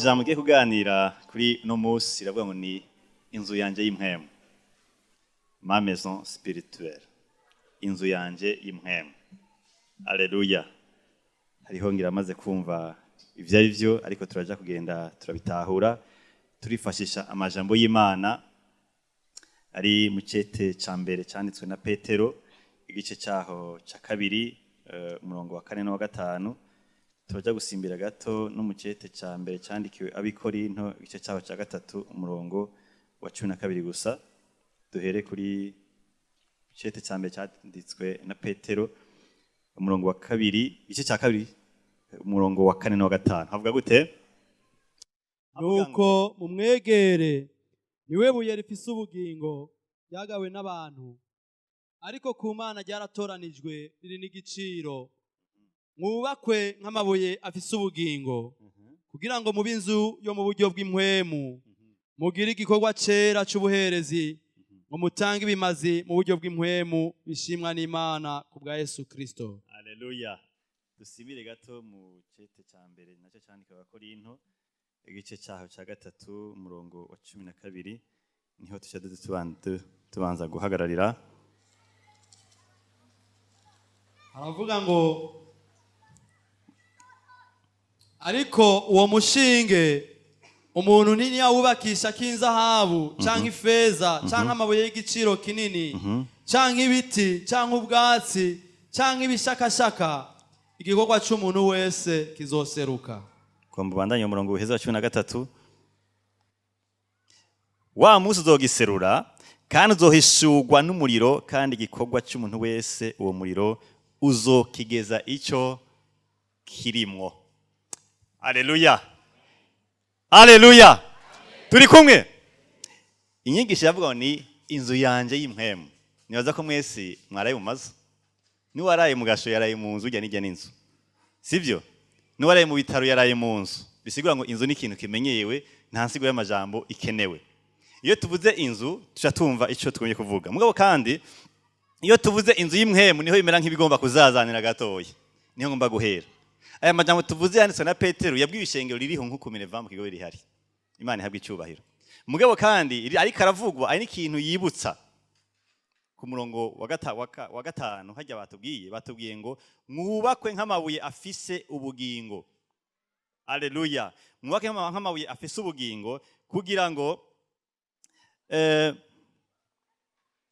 Ijambo ngiye kuganira kuri no munsi iravuga ngo ni inzu yanje y'impwemu. Ma maison spirituelle. Inzu yanje y'impwemu. Alleluia. Hariho ngira amaze kumva ivyo ari byo ariko turaja kugenda turabitahura turifashisha amajambo y'Imana ari mu cete ca mbere canditswe na Petero igice cyaho ca kabiri umurongo wa 4 no wa 5. Turaja gusimbira gato no mu cete ca mbere candikiwe abikorinto igice cyaho ca 3 umurongo wa 12 gusa. Duhere kuri cete ca mbere canditswe na Petero umurongo wa 2 igice ca kabiri umurongo wa 4 no wa 5. Havuga gute? Nuko mumwegere niwe buye rifise ubugingo ryagawe n'abantu ariko ku Mana ryaratoranijwe riri n'igiciro. Mwubakwe nk'amabuye afise ubugingo kugira ngo mube inzu yo mu buryo bw'impwemu mugire igikorwa cera c'ubuherezi ngo mutange ibimazi mu buryo bw'impwemu bishimwa n'Imana ku bwa Yesu Kristo. Alleluia. Dusibire gato mu cete ca mbere naco candika abakorinto igice cyaho ca 3 umurongo wa 12 niho tubanza guhagararira. Aravuga ngo ariko uwo mushinge umuntu nini yawubakisha k'inzahabu canke ifeza canke amabuye y'igiciro kinini canke ibiti canke ubwatsi canke ibishakashaka igikorwa c'umuntu wese kizoseruka. Kwa mbandanye umurongo uheza wa 13 wa musi uzogiserura kandi uzohishurwa n'umuriro kandi igikorwa c'umuntu wese uwo muriro uzokigeza ico kirimwo. Alleluia. Alleluia. Turi kumwe. Inyigisho yavuga ni inzu yanje y'impwemu. Nibaza ko mwese mwaraye mu mazu. Ni waraye mu gasho yaraye mu nzu ujya n'ijya n'inzu. Sivyo? Ni waraye mu bitaro yaraye mu nzu. Bisigura ngo inzu ni ikintu kimenyewe nta nsigo y'amajambo ikenewe. Iyo tuvuze inzu tuca tumva ico twumye kuvuga. Mugabo kandi iyo tuvuze inzu y'impwemu niho bimera nk'ibigomba kuzazanira gatoya. Niho ngomba guhera. Aya majambo tuvuze yanditswe na Petero yabwiye ishengero ririho nk'uko Minerva mu kigo rihari. Imana ihabwe icubahiro. Mugabo kandi ariko aravugwa ari n'ikintu yibutsa ku murongo wa 5 hajya batubwiye ngo mwubakwe nk'amabuye afise ubugingo. Alleluia. Mwubakwe nk'amabuye afise ubugingo kugira ngo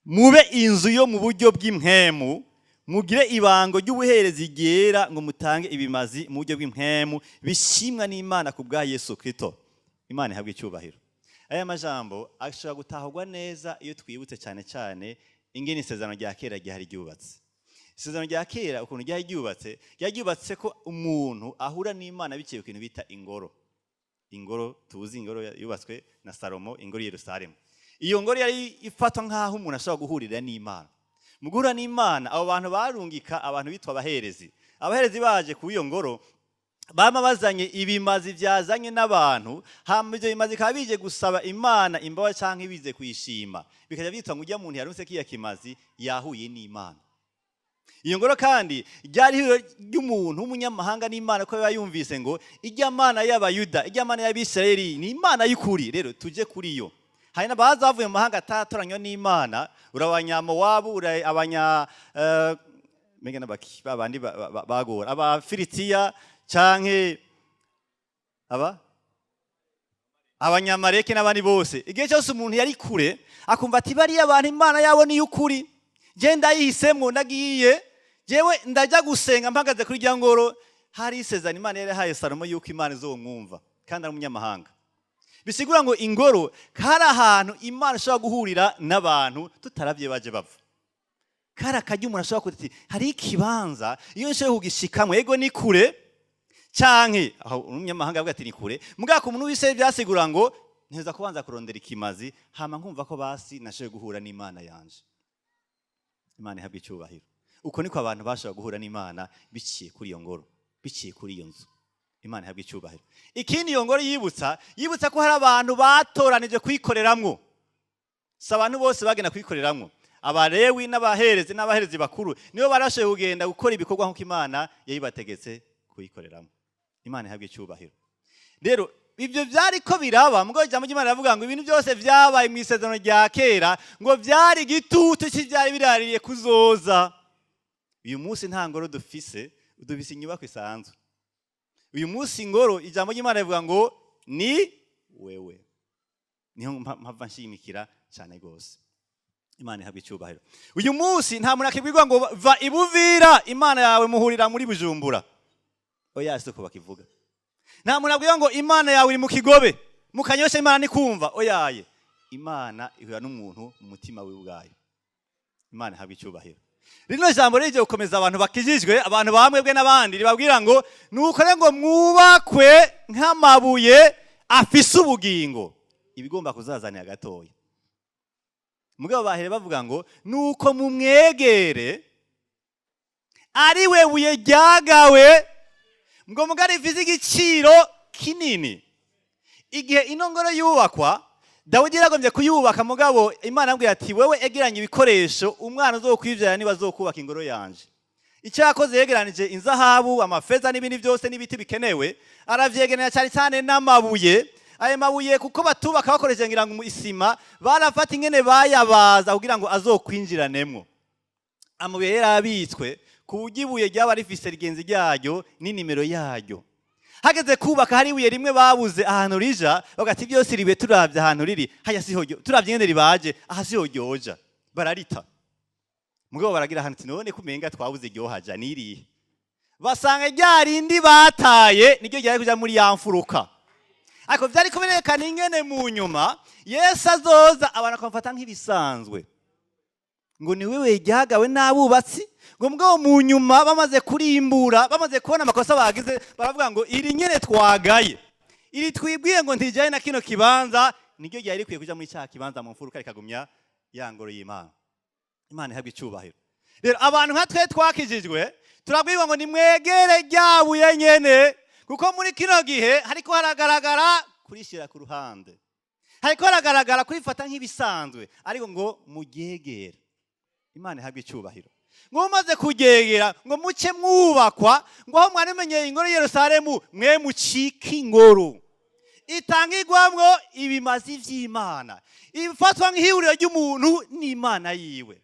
mube inzu yo mu buryo bw'impwemu mugire ibango ry'ubuherezi ryera ngo mutange ibimazi mu buryo bw'impwemu bishimwa n'Imana ku bwa Yesu Kristo. Imana ihabwe icyubahiro. Aya majambo ashobora gutahurwa neza iyo twibutse cyane cyane ingene isezerano rya kera ryari ryubatse. Isezerano rya kera ukuntu ryubatse ko umuntu ahura n'Imana biciye ku kintu bita ingoro. Ingoro tuzi ingoro yubatswe na Salomo, ingoro ya Yerusalemu. Iyo ngoro yari ifatwa nk'aho umuntu ashobora guhurira n'Imana. Mu guhura n'Imana abo bantu barungika abantu bitwa abaherezi. Abaherezi baje ku iyo ngoro bama bazanye ibimazi byazanye n'abantu, hama ibyo bimazi bikaba bije gusaba Imana imbabazi canke bize kuyishima. Bikaja byitwa ngo ujya muntu yarunse kiya kimazi yahuye n'Imana. Iyo ngoro kandi ryari ry'umuntu w'umunyamahanga n'Imana ko yumvise ngo ijya Mana y'Abayuda, ijya Mana y'Abisirayeli ni Imana y'ukuri. Rero tuje kuri yo. Hari n'abazavuye mu mahanga atatoranywa n'Imana, urabanyamowabu, urabanya mege nabaki babandi bagora abafilitiya canke abanyamareke n'abandi bose. Igihe cyose umuntu yari kure akumva ati bari abantu Imana yabo ni y'ukuri. Je ndayihisemwo ndagiye jewe ndaja gusenga mpagaze kuri rya ngoro hari isezerano Imana yari haye Salomo yuko Imana izomwumva kandi ari umunyamahanga. Bisigura ngo ingoro kari ahantu Imana ishobora guhurira n'abantu tutaravye baje bava. Kari akajya umuntu ashobora kuti hari ikibanza iyo nshoye kugishikamwe yego ni kure canke aho umunyamahanga avuga ati ni kure. Mugabo ku muntu wese byasigura ngo nteza kubanza kurondera ikimazi hama nkumva ko basi nashoye guhura n'Imana yanje. Imana ihabwe icyubahiro. Uko niko abantu bashobora guhura n'Imana biciye kuri iyo ngoro, biciye kuri iyo nzu. Imana ihabwe icyubahiro. Ikindi iyo ngoro yibutsa ko hari abantu batoranije kwikoreramwo. Si abantu bose bagenda kwikoreramwo. Abalewi n'abaherezi bakuru nibo barashoboye kugenda gukora ibikorwa nk'uko Imana yayibategetse kuyikoreramo. Imana ihabwe icyubahiro. Rero ibyo byari ko biraba mugabo ijambo ry'Imana rivuga ngo ibintu byose byabaye mu isezerano rya kera ngo byari igitutu cy'ibyari biraririye kuzoza. Uyu munsi nta ngoro dufise inyubako isanzwe. Uyu munsi ingoro ijambo ry'Imana rivuga ngo ni wewe. Niho mpava nshimikira cyane gose. Imana ihabwe icyubahiro. Uyu munsi nta muntu akibwirwa ngo va ibuvira Imana yawe muhurira muri Bujumbura. Oya siko bakivuga. Nta muntu abwira ngo Imana yawe iri mu Kigobe mu Kanyosha Imana ni kumva. Oyaye Imana ihura n'umuntu mu mutima we ubwayo. Imana ihabwe icyubahiro. Rino jambo rije gukomeza abantu bakijijwe, abantu bamwebwe n'abandi ribabwira ngo nukore ngo mwubakwe nk'amabuye afise ubugingo. Ibigomba kuzazanira gatoya. Mugabo bahere bavuga ngo nuko mumwegere ari we buye ryagawe ngo mugari ifise igiciro kinini. Igihe inongoro yubakwa Dawidi yaragombye kuyubaka mugabo Imana yambwiye ati wewe egeranye ibikoresho umwana uzokwivyara niba azokubaka ingoro yanje. Icyo yakoze yegeranije inzahabu amafeza n'ibindi byose n'ibiti bikenewe aravyegeranya cyane cyane n'amabuye. Ayo mabuye kuko batubaka bakoresheje ngira ngo isima barafata ingene bayabaza kugira ngo azokwinjiranemwo. Amabuye yarabitswe ku buryo ibuye ryaba rifise rigenzi ryaryo n'inimero yaryo. Hageze kubaka hari ibuye rimwe babuze ahantu rija bagati byose ribe turavye ahantu riri haya siho turavye ingene ribaje aha siho ryoja bararita. Mugabo baragira ahantu none kumenga twabuze ryohaja nirihe basanga ryarindi bataye niryo ryari kuja muri ya mfuruka. Ariko vyari kuberekana ingene mu nyuma Yesu azoza abantu akamfata nk'ibisanzwe ngo ni wewe ryagawe n'abubatsi ngo mugabo mu nyuma bamaze kurimbura bamaze kubona amakosa bagize baravuga ngo iri nyene twagaye iri twibwiye ngo ntijaye na kino kibanza niryo ryari rikwiye kuja muri cya kibanza mu mfuruka rikagumya ya ngoro y'Imana. Imana ihabwe icyubahiro. Rero abantu nka twe twakijijwe turabwirwa ngo nimwegere ryabuye nyene kuko muri kino gihe hariko haragaragara kurishira ku ruhande, hariko haragaragara kurifata nk'ibisanzwe, ariko ngo muryegere. Imana ihabwe icyubahiro. Ngo mumaze kuryegera ngo muce mwubakwa ngo aho mwari mumenyeye ingoro Yerusalemu mwe mucika ingoro itangirwamwo ibimazi vy'Imana ifatwa nk'ihuriro ry'umuntu n'Imana yiwe.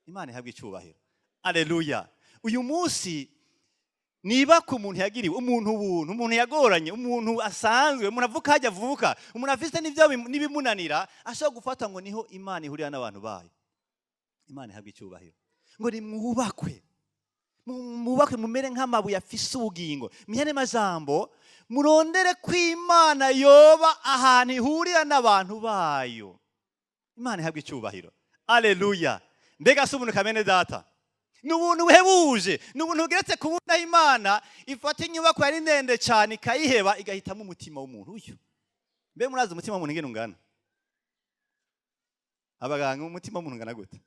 Imana ihabwe icyubahiro. Alleluia. Uyu munsi niba ku muntu yagiriwe umuntu yagoranye, umuntu asanzwe, umuntu avuka hajya avuka, umuntu afite n'ibimunanira ashobora gufata ngo niho Imana ihurira n'abantu bayo. Imana ihabwe icyubahiro. Ngo nimwubakwe mumere nk'amabuye afise ubugingo. Mihane majambo murondere ko Imana yoba ahantu ihurira n'abantu bayo. Imana ihabwe icyubahiro. Alleluia. Mbega se ubuntu kamene data n'ubuntu buhebuje, n'ubuntu bugeretse ku bundi aho Imana ifata inyubako yari ndende cyane ikayiheba igahitamo umutima w'umuntu uyu. Mbe murazi umutima w'umuntu ingene ungana? Abaganga umutima w'umuntu ungana gute?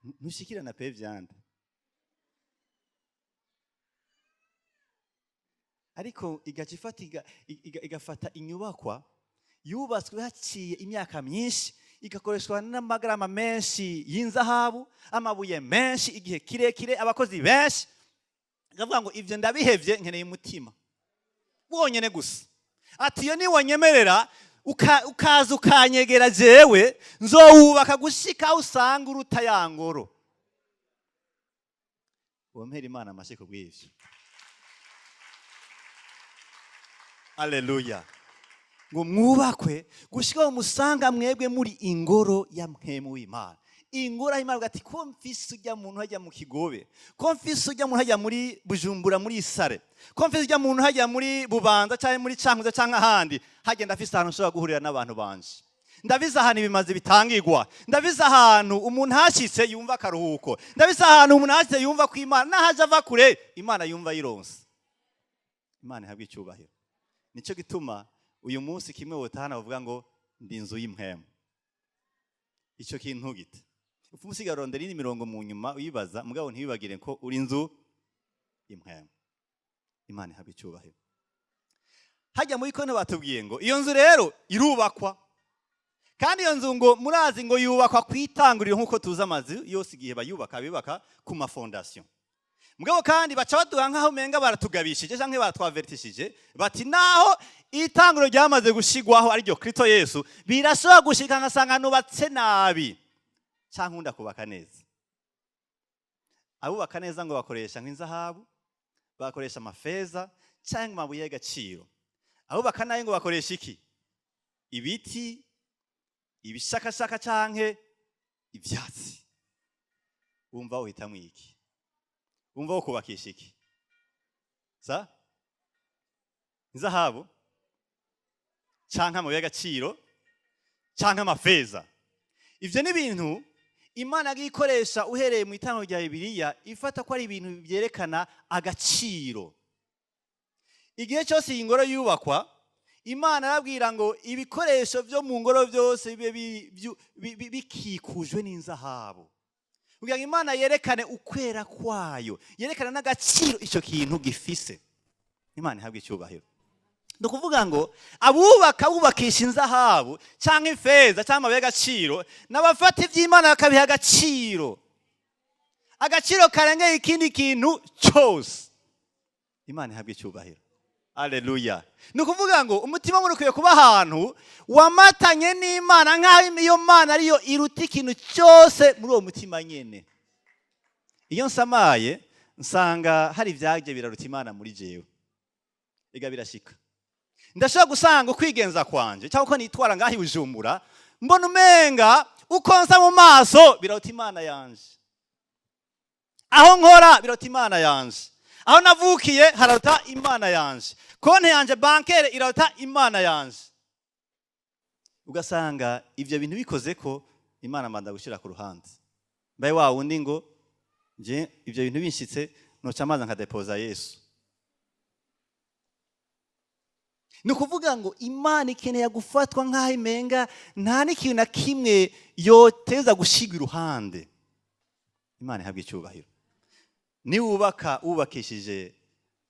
Ntushikirana pe vyanda. Ariko igafata inyubakwa yubatswe haciye imyaka myinshi igakoreshwa n'amagarama menshi y'inzahabu, amabuye menshi, igihe kirekire, abakozi benshi. Ngavuga ngo ivyo ndabihevye nkeneye umutima wonyene gusa. Ati yo ni wanyemerera ukaza ukanyegera jewe nzowubaka gushika usanga uruta ya ngoro. Wompera Imana amashiko bw'ivyo. Alleluia. Ngo mwubakwe gushika umusanga mwebwe muri ingoro ya mpemu w'Imana. Ingoro y'Imana ugati ko mfise ujya muntu hajya mu Kigobe, ko mfise ujya muntu hajya muri Bujumbura muri Isare, ko mfise ujya muntu hajya muri Bubanza cyangwa muri Cankuzo cyangwa ahandi, hagenda afise ahantu ushobora guhurira n'abantu banje. Ndabiza ahantu ibimazi bitangirwa, ndabiza ahantu umuntu hashitse yumva akaruhuko, ndabiza ahantu umuntu hashitse yumva ko Imana nahaje ava kure Imana yumva yironse. Imana ihabwe icyubahiro. Nico gituma uyu munsi kimwe wotahana bavuga ngo ndi inzu y'impwemu. Ico kintu gite ufusiga rondera imirongo mu nyuma uyibaza mugabo ntibibagire ko uri inzu y'impwemu. Imana ihabwe icyubahiro. Hajya muri kono batubwiye ngo iyo nzu rero irubakwa, kandi iyo nzu ngo murazi ngo yubakwa kwitangurira nkuko tuza amazi yose igihe bayubaka bibaka ku ma fondation. mugabo kandi baca baduha nk'aho umenga baratugabishije canke baratwavertishije bati naho itanguro ryamaze gushigwaho ariryo Kristo Yesu birashobora gushika ngasanga nubatse nabi canke unda kubaka neza. Abubaka neza ngo bakoresha nk'inzahabu, bakoresha amafeza canke amabuye y'agaciro. Abubaka nayo ngo bakoresha iki? Ibiti, ibishakashaka canke ivyatsi. Wumva uhitamwo iki? Wumva ukubakisha iki? Sa? Inzahabu canke amabuye y'agaciro canke amafeza. Ivyo ni ibintu Imana agikoresha uhereye mu itango rya Bibiliya ifata ko ari ibintu byerekana agaciro. Igihe cyose iyi ngoro yubakwa, Imana arabwira ngo ibikoresho byo mu ngoro byose bibe bikikujwe n'inzahabu. Kugira ngo Imana yerekane ukwera kwayo, yerekana n'agaciro icyo kintu gifise. Imana ihabwe icyubahiro. Ndakuvuga ngo abubaka bubakisha inzahabu canke ifeza canke amabuye y'agaciro n'abafata ivy'Imana bakabiha agaciro. Agaciro karengeye ikindi kintu cyose. Imana ihabwe icyubahiro. Haleluya. Nukuvuga ngo umutima muri ukwiye kuba ahantu wamatanye n'Imana nk'aho iyo Mana ariyo iruta ikintu cyose muri uwo mutima nyene. Iyo nsamaye nsanga hari ivyaje biraruta Imana muri jewe. Ega birashika. Ndashaka gusanga ukwigenza kwanje cyangwa ko nitwara ngaho Bujumbura mbona umenga uko nsa mu maso biraruta Imana yanje. Aho nkora biraruta Imana yanje. Aho navukiye hararuta Imana yanje. Konte yanje bankere iraruta Imana yanje. Ugasanga ivyo bintu bikoze ko Imana manda gushira ku ruhande. Mbaye wa wundi ngo je ivyo bintu binshitse noca amaza nkadepoza Yesu. Nukuvuga ngo Imana ikeneye gufatwa nk'aho imenga nta n'ikintu na kimwe yoteza gushigwa iruhande. Imana ihabwe icyubahiro. Ni wubakishije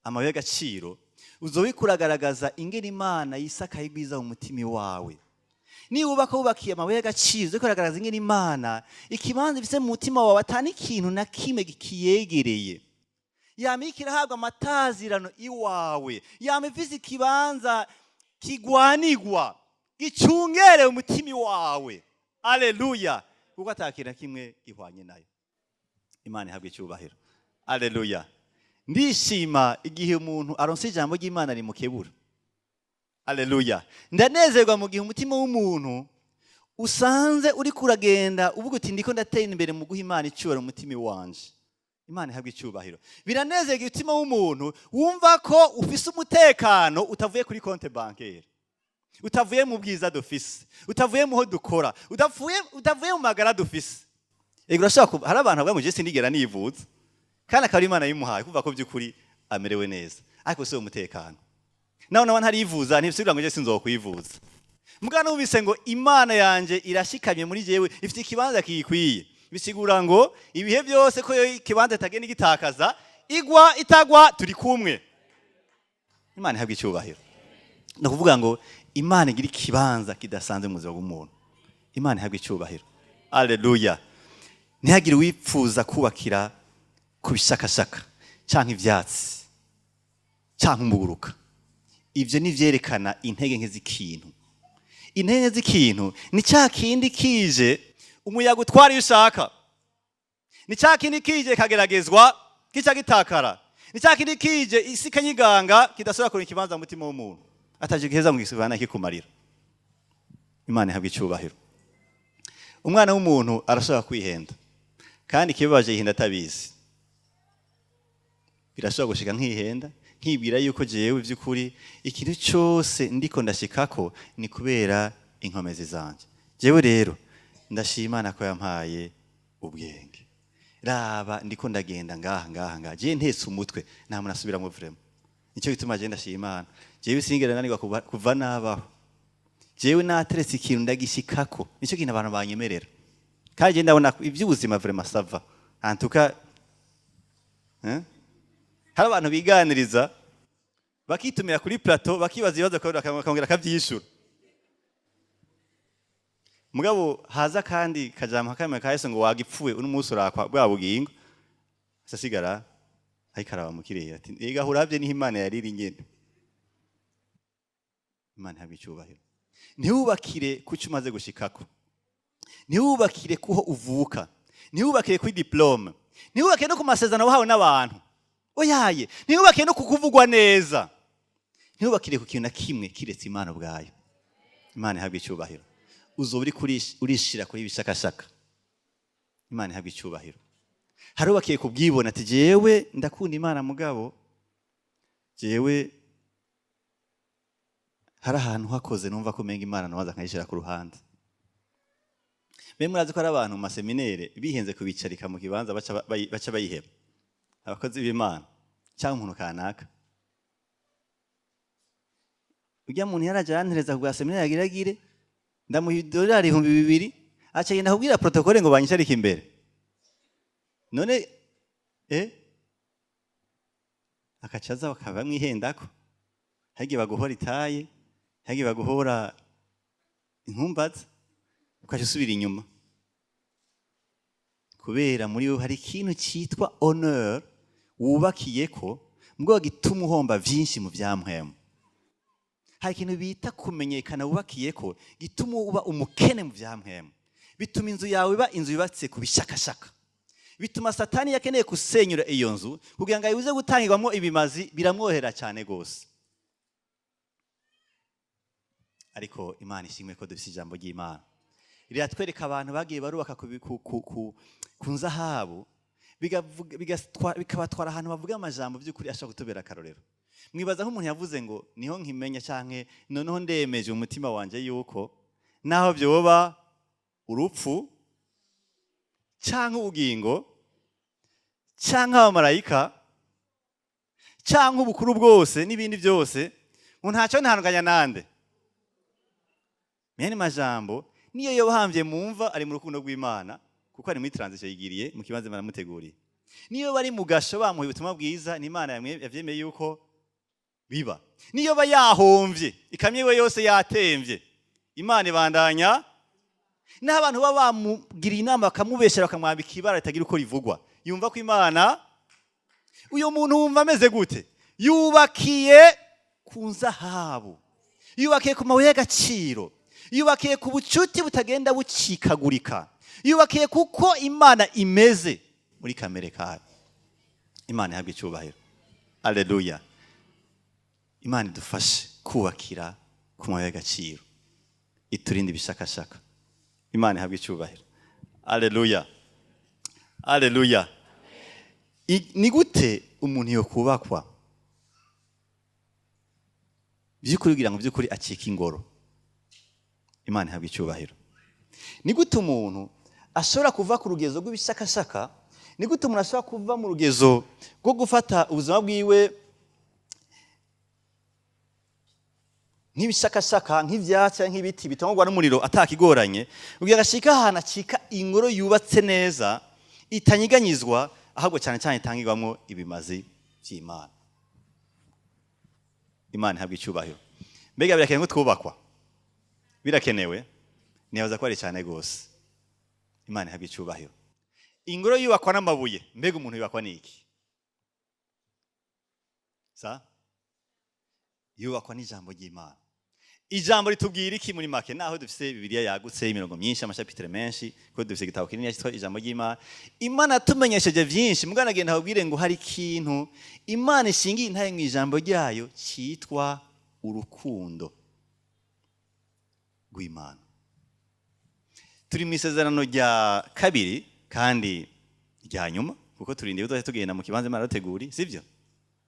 amabuye y'agaciro uzobikuragaragaza ingene Imana yisakaye igwiza mu mutima wawe. Ni wubakiye amabuye y'agaciro uzokuragaragaza ingene Imana ikibanza ifise mu mutima wawe atani ikintu na kimwe gikiyegereye. Yamikira habwa amatazirano iwawe. Yamifise ikibanza kigwanigwa gicungere umutima wawe. Haleluya. Kuko atakira kimwe gihwanye nayo. Imana ihabwe icyubahiro. Haleluya. Ndishima igihe umuntu aronse ijambo ry'Imana rimukebura. Haleluya. Ndanezerwa mu gihe umutima w'umuntu usanze uri kuragenda uvuga uti ndiko ndatera imbere mu guha Imana icyubahiro mu mutima wanje. Imana ihabwe icyubahiro. Biranezerwa umutima w'umuntu wumva ko ufise umutekano utavuye kuri konte bancaire. Utavuye mu bwiza dufise. Utavuye mu ho dukora. Utavuye mu magara dufise. Ego urashaka hari abantu bavuga ngo je sindigera nivuza. Kana kari Imana yimuhaye kuva ko byukuri amerewe neza. Ariko se umutekano. Naho nawe ntarivuza ntibisubira ngo je sinzokwivuza. Mugana ubise ngo Imana yanje irashikamye muri jewe ifite ikibanza kigikwiye. Bisigura ngo ibihe byose ko yo ikibanza tagenda gitakaza igwa itagwa turi kumwe. Imana ihabwe icyubahiro. Ndakuvuga ngo Imana igira ikibanza kidasanzwe mu buzima bw'umuntu. Imana ihabwe icyubahiro. Haleluya. Ntihagire wipfuza kubakira kubishakashaka canke ivyatsi canke umuguruka. Ivyo nivyerekana intege nke z'ikintu. Intege z'ikintu ni cya kindi kije umuyaga utwara ushaka. Ni cya kindi kije kageragezwa kica gitakara. Ni cya kindi kije isi kanyiganga kidasubira kuri ikibanza mu mutima w'umuntu. Ataje giheza mu gisubana kikumarira. Imana ihabwe icyubahiro. Umwana w'umuntu arashaka kwihenda. Kandi kibabaje yihinda atabizi. Birashobora gushika nkihenda, nkibwira yuko jewe by'ukuri ikintu cyose ndiko ndashikako ni kubera inkomezi zanje. Jewe rero ndashimana ko yampaye ubwenge. Raba ndiko ndagenda ngaha. Je ntese umutwe nta muntu asubira mu vrema. Nicyo gituma je ndashimana. Jewe singera nanirwa kuva nabaho. Jewe nateretse ikintu ndagishikako. Nicyo kintu abantu banyemerera. Kandi je ndabona iby'ubuzima vrema sava. Antuka hari abantu biganiriza bakitumira kuri plateau bakibaza ibibazo bakongera akabyishura. Mugabo haza kandi kajama kamwe kahise ngo wagipfuwe uno munsi urakwa bwa bugingo sasigara ariko araba mu kirere ati ega uravye niho Imana yariri nyene. Imana ihabwe icyubahiro. Ntiwubakire kuco umaze gushikako, ntiwubakire kuho uvuka, ntiwubakire kuri diplome, ntiwubakire no ku masezerano wahawe n'abantu, oyaye, ntiwubakire no kukuvugwa neza, ntiwubakire ku kintu na kimwe kiretse Imana ubwayo. Imana ihabwe icyubahiro. Uzoba urishira kuri ibishakashaka. Imana ihabwe icyubahiro. Harubakiye kubwibona ati jewe ndakunda Imana mugabo jewe hari ahantu hakoze numva ko menga Imana nawaza nkayishira ku ruhande. Mbe murazi ko ari abantu mu maseminere bihenze kubicarika mu kibanza baca bayiheba. Abakozi b'Imana cyangwa umuntu kanaka. Ujya muntu yaraje arantereza ku seminere yagiragire ndamuha $2,000 aca yenda kubwira protocole ngo banyisharike imbere. None akacaza bakaba mwihendako. Hagiye baguhora itaye, hagiye baguhora inkumbaza, ukaje usubira inyuma. Kubera muri yo hari ikintu cyitwa honneur wubakiyeko mbwo gituma uhomba vyinshi mu vyampwemo. Hari ikintu bita kumenyekana wubakiyeko gituma uba umukene mu vyampwemo. Bituma inzu yawe iba inzu yubatse ku bishakashaka. Bituma Satani yakeneye kusenyura iyo nzu kugira ngo ayibuze gutangirwamo ibimazi, biramwohera cyane gose. Ariko Imana ishimwe ko dufite ijambo ry'Imana. Riratwereka abantu bagiye barubaka ku nzahabu bikabatwara ahantu bavuga amajambo by'ukuri ashaka kutubera akarorero. Mwibaza nk'umuntu yavuze ngo niho nkimenya canke noneho ndemeje umutima wanje yuko naho byoba urupfu canke ubugingo canke abamarayika canke ubukuru bwose n'ibindi byose ngo ntacyo ntandukanya nande. Mene majambo niyo yobahamvye mumva ari mu rukundo rw'Imana kuko ari muri transition yigiriye mu kibanza baramuteguriye. Niyo bari mu gasho bamuha ubutumwa bwiza ni Imana yavyemeye yuko biba. Niyo ba yahomvye ikamye we yose yatemvye Imana ibandanya. N'abantu baba bamugira inama bakamubeshera bakamwambika ibara ritagira uko rivugwa. Yumva ko Imana uyo muntu wumva ameze gute? Yubakiye ku nzahabu, yubakiye ku mabuye y'agaciro, yubakiye ku bucuti butagenda bucikagurika, yubakiye kuko Imana imeze muri kamere kayo. Imana ihabwe icyubahiro. Alleluia. Imana idufashe kubakira ku mabuye y'agaciro, iturinde ibishakashaka. Imana ihabwe icyubahiro. Alleluia. Alleluia. Ni gute umuntu yo kubakwa by'ukuri kugira ngo by'ukuri acike ingoro? Imana ihabwe icyubahiro. Ni gute umuntu ashobora kuva ku rugezo rw'ibishakashaka? Ni gute umuntu ashobora kuva mu rugezo rwo gufata ubuzima bwiwe nk'ibishakashaka, nk'ivyatsi, nk'ibiti bitangwa n'umuriro atakigoranye, kugira gashika ahantu acika ingoro yubatse neza itanyiganyizwa, ahubwo cyane cyane itangirwamo ibimazi by'Imana. Imana ihabwe icyubahiro. Mbega birakenewe twubakwa? Birakenewe? Nibaza ko ari cyane gose. Imana ihabwe icyubahiro. Ingoro yubakwa n'amabuye, mbega umuntu yubakwa n'iki? Yubakwa n'ijambo ry'Imana. Ijambo ritubwira iki muri make? Naho dufise Bibiliya yagutse imirongo myinshi, amashapitire menshi, ko dufise igitabo kinini cyitwa ijambo ry'Imana. Imana tumenyesheje byinshi, mugana agenda abwire ngo hari ikintu Imana ishingiye intaye mu ijambo ryayo cyitwa urukundo rw'Imana. Turi mu isezerano rya kabiri kandi rya nyuma, kuko turindiye uzaje tugenda mu kibanza Imana yateguri, sivyo?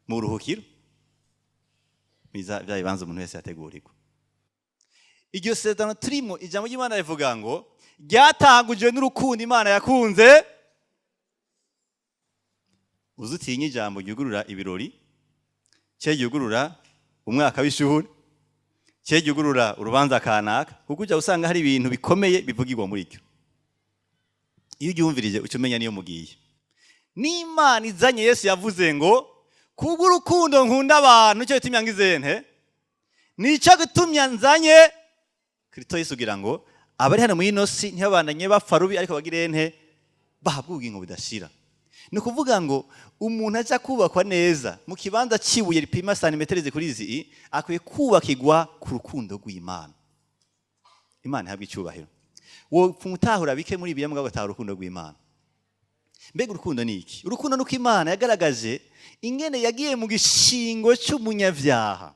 Mu ruhukiro bya bibanza umuntu wese yategurirwa. Iryo sezerano turimo ijambo ry'Imana rivuga ngo ryatangujwe n'urukundo Imana yakunze. Uzutinye ijambo ryugurura ibirori, cye ryugurura umwaka w'ishuri, cye ryugurura urubanza kanaka, kuko ujya usanga hari ibintu bikomeye bivugirwa muri cyo. Iyo uryumvirije ucumenya niyo mugiye. N'Imana izanye Yesu yavuze ngo kubw'urukundo nkunda abantu cyo gitumya ngizente, nico gitumya nzanye Kristo Yesu kugira ngo abari hano muri ino si ntibabandanye bapfa rubi, ariko bagire ente bahabwa ubugingo budashira. ni ukuvuga ngo umuntu aja kubakwa neza mu kibanza cibuye ripima santimetero kuri izi akwiye kubakirwa ku rukundo rw'Imana. Imana ihabwe icyubahiro. Wo mutahura bike muri Bibiliya mugabo gatahura urukundo rw'Imana. Mbega urukundo ni iki? Urukundo nuko Imana yagaragaje ingene yagiye mu gishingo cy'umunyavyaha,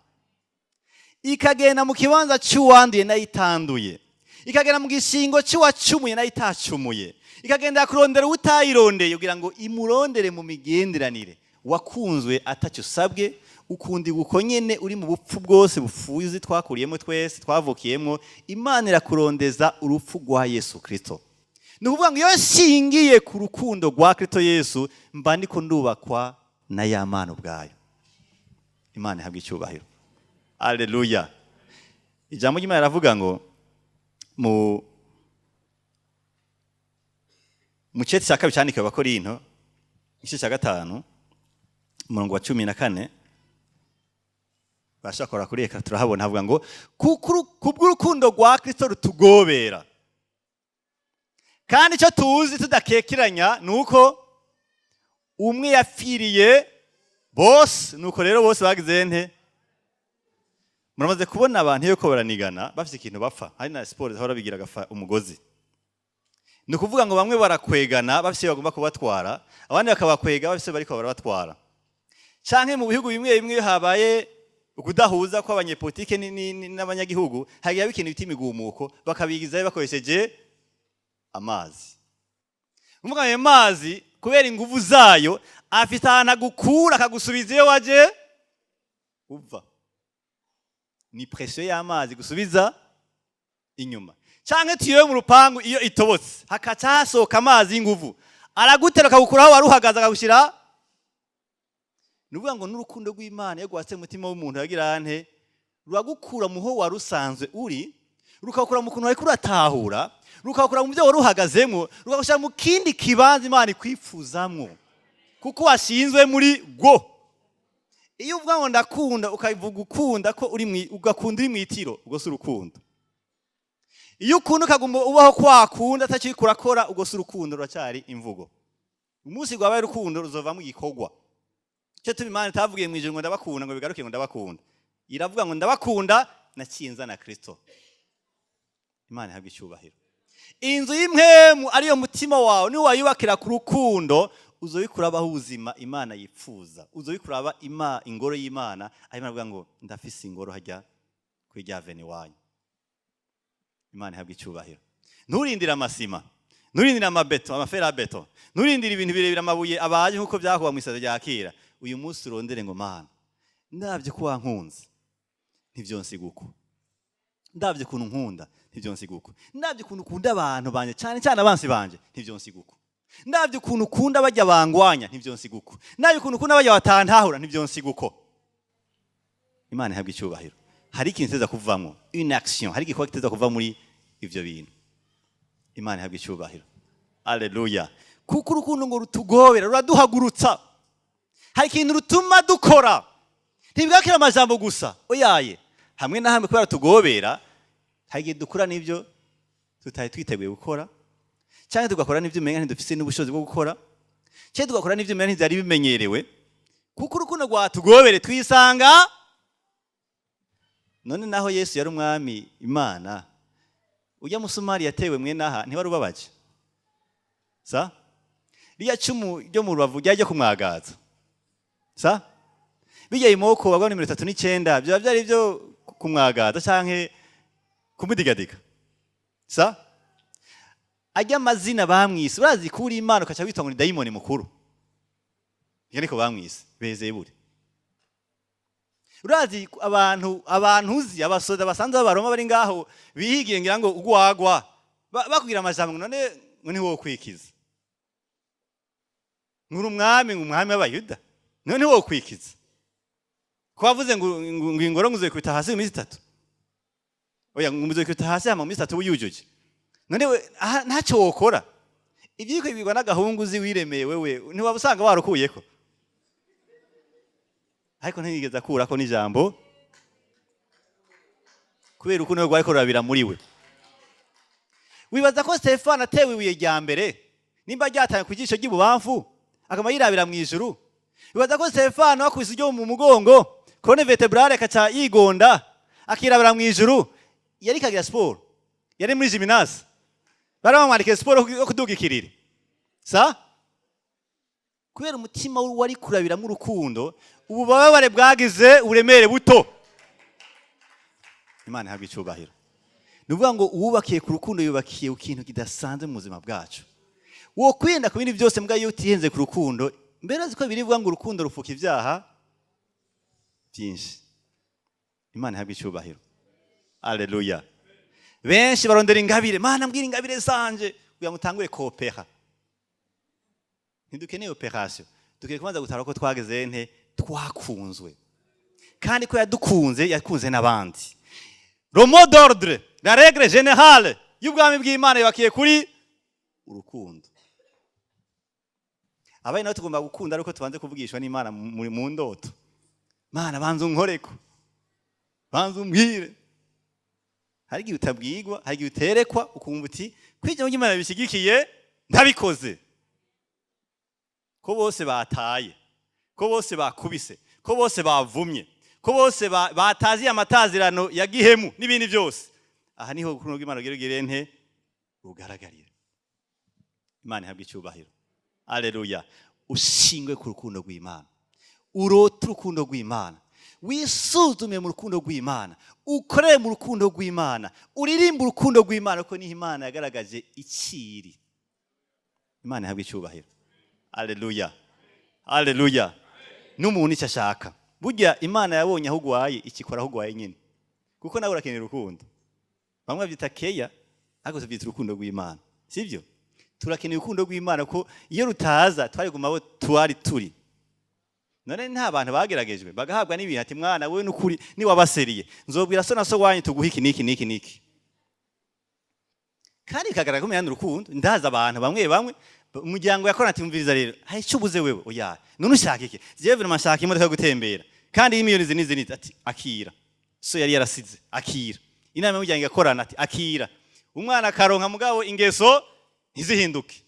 ikagenda mu kibanza cy'uwanduye nayitanduye, ikagenda mu gishingo cy'uwacumuye nayitacumuye, ikagenda kurondera utayirondeye kugira ngo imurondere mu migenderanire. Wakunzwe atacyo usabwe, ukundi guko nyene uri mu bupfu bwose bufuzi twakuriyemo twese twavukiyemo. Imana irakurondeza urupfu rwa Yesu Kristo. Ni ukuvuga ngo iyo nshingiye ku rukundo rwa Kristo Yesu mba ndiko ndubakwa na ya Mana ubwayo. Imana ihabwe icyubahiro. Haleluya. Ijambo ry'Imana riravuga ngo mu ceti cya kabiri cyandikwa Abakorinto igice cya 5 umurongo wa 14 bashakora kureka turahabona havuga ngo kubw'urukundo rwa Kristo rutugobera, kandi icyo tuzi tudakekeranya nuko umwe yapfiriye bose, nuko rero bose bagize nte. Muramaze kubona abantu yuko baranigana bafite ikintu bapfa, hari na siporo zahora bigira gafa umugozi. Ni ukuvuga ngo bamwe barakwegana bafite bagomba kubatwara, abandi bakabakwega bafite bariko barabatwara. Canke mu bihugu bimwe bimwe habaye ukudahuza kw'abanyepolitike n'abanyagihugu, hagiye bikintu biti imigumuko bakabigizayo bakoresheje amazi. Umuvuga ayo mazi kubera inguvu zayo afite ahantu agukura akagusubiza iyo waje uva. Ni pression y'amazi gusubiza inyuma. Canke tiyo mu rupangu iyo itobotse hakaca hasohoka amazi y'inguvu aragutera akagukuraho waruhagaza akagushira. Nuvuga ngo n'urukundo rw'Imana yagwatse mu mutima w'umuntu yagira nte, ruragukura muho warusanzwe uri, rukakura mu kuntu ariko uratahura, rukakura mu byo waruhagazemo, rukagushira mu kindi kibanza Imana ikwifuzamwo kuko washinzwe muri go. Iyo uvuga ngo ndakunda ukavuga ukunda ko ugakunda uri mwitiro, ubwo si urukundo. Iyo ukunda ukaguma ubaho kwakunda atacyo kurakora, ubwo si urukundo, ruracyari imvugo. Umunsi gwabaye urukundo ruzovamo igikorwa. Cyo tuma Imana itavugiye mu ijuru ngo ndabakunda ngo bigaruke ngo ndabakunda. Iravuga ngo ndabakunda nakinza na Kristo. Imana ihabwe icyubahiro. Inzu y'impemu ariyo mutima wawe ni wayubakira ku rukundo, uzobikurabaho ubuzima Imana yipfuza. Uzobikuraba ingoro y'Imana, Imana avuga ngo ndafise ingoro hajya kuri rya veni wanyu. Imana ihabwe icyubahiro. Nturindira amasima, nturindira amabeto, amafera beto, nturindira ibintu birebire amabuye abaje nkuko byakuba mu isazo rya kera. Uyu munsi urondere ngo Mana, ndavye ko wankunze ntivyonsiguko, ndavye kuntu nkunda ntivyonsiguko, ndavye kuntu ukunda abantu banje cyane cyane abansi banje ntivyonsiguko, ndavye kuntu ukunda bajya bangwanya ntivyonsiguko, ndavye kuntu ukunda bajya batantahura ntivyonsiguko. Imana ihabwe icyubahiro. Hari ikintu kiteza kuvamwo, une action, hari igikorwa kiteza kuva muri ivyo bintu. Imana ihabwe icyubahiro. Haleluya. Kuko urukundo ngo rutugobera, ruraduhagurutsa. Hari ikintu rutuma dukora, ntibwakira amajambo gusa oyaye. Hamwe na hamwe kubera tugobera, hari igihe dukora n'ibyo tutaye twiteguye gukora, cyangwa tugakora n'ibyo umenga ntidufise n'ubushobozi bwo gukora, cyangwa tugakora n'ibyo umenga ntibyari bimenyerewe. Kuko urukundo rwatugobere twisanga. None naho Yesu yari umwami Imana, ujya musumari yatewe mwene aha ntiwari ubabaje sa? Riya cumu ryo mu rubavu ryajya kumwagaza sa? Bijya imoko bagwa nimero 39 byo byari byo kumwagaza canke kumudigadiga sa? Ajya amazina bamwise, urazi kuri Imana ukaca witwa ngo ni daimoni mukuru. Yariko bamwise Bezeburi. Urazi abantu uzi abasoda basanze abaroma bari ngaho bihigiye ngira ngo ugwagwa bakugira amajambo none ngo ni wo kwikiza. Nguru umwami w'Abayuda none wo kwikiza. Ko wavuze ngo ingoro nguze kwita hasi mu minsi 3. Oya nguze kwita hasi mu minsi 3 uyujuje. None ntacyo wokora. Ibyiko bigwa n'agahungu uzi wiremeye wewe ntiwabusanga warukuyeko. Ariko ntigeze akurako n'ijambo kubera ukuntu rwariko rurabira muri we. Wibaza ko Stefano atewe ibuye rya mbere nimba ryataye ku gisho ry'ibubamfu akama yirabira mu ijuru. Ibaza ko Stefano akubise iryo mu mugongo colonne vertebrale akaca yigonda akirabira mu ijuru, yari kagira sport, yari muri gymnase, baramwandika sport yo kuduga ikiriri sa kubera umutima wari kurabiramo urukundo, ububabare bwagize uburemere buto. Imana ihabwe icyubahiro. Nuvuga ngo uwubakiye ku rukundo yubakiye ikintu kidasanzwe mu buzima bwacu. Wo kwenda ku bindi byose mbwa iyo utihenze ku rukundo, mbere aziko birivuga ngo urukundo rufuka ibyaha byinshi. Imana ihabwe icyubahiro. Alleluia. Benshi barondera ingabire, Mana mbwira ingabire zanje kugira ngo utangure koopera. Ntidukeneye operation. Dukeneye kubanza gutara ko twageze nte twakunzwe. Kandi ko yadukunze yakunze n'abandi. Le mot d'ordre, la règle générale y'ubwami bw'Imana yabakiye kuri urukundo. Abaye nawe tugomba gukunda ariko tubanze kuvugishwa n'Imana mu ndoto. Mana banza unkoreko. Banza umbwire. Hari igihe utabwirwa, hari igihe uterekwa ukumva uti kwije mu Imana bishigikiye ntabikoze. Ko bose bataye, ko bose bakubise, ko bose bavumye, ko bose batazi amatazirano ya gihemu n'ibindi byose. Aha niho urukundo rw'Imana rugere nte rugaragarira. Imana ihabwe icyubahiro. Alleluia. Ushingwe ku rukundo rw'Imana, urota urukundo rw'Imana, wisuzume mu rukundo rw'Imana, ukorere mu rukundo rw'Imana, uririmba urukundo rw'Imana ko niho Imana yagaragaje ikiri. Imana ihabwe icyubahiro. Alleluia. Alleluia. N'umuntu icyo ashaka. Burya Imana yabonye aho ugwaye ikikora aho ugwaye nyine. Kuko nawe urakenera urukundo. Bamwe babyita keya, ariko tubyita urukundo rw'Imana. Sibyo? Turakeneye urukundo rw'Imana ko iyo rutaza twari gumaho twari turi. None nta bantu bageragejwe bagahabwa n'ibintu ati mwana wewe n'ukuri ni wabaseriye. Nzobwira so na so wanyu tuguha iki niki. Kandi kagaragara ko muyandi urukundo ndaza abantu bamwe umuryango yakora ati mviriza rero hari icyo ubuze wewe oya none ushaka iki je vraiment nshaka imodoka yo gutembera kandi imiliyoni nizi ati akira so yari yarasize akira inama y'umuryango yakorana ati akira umwana akaronka mugabo ingeso ntizihinduke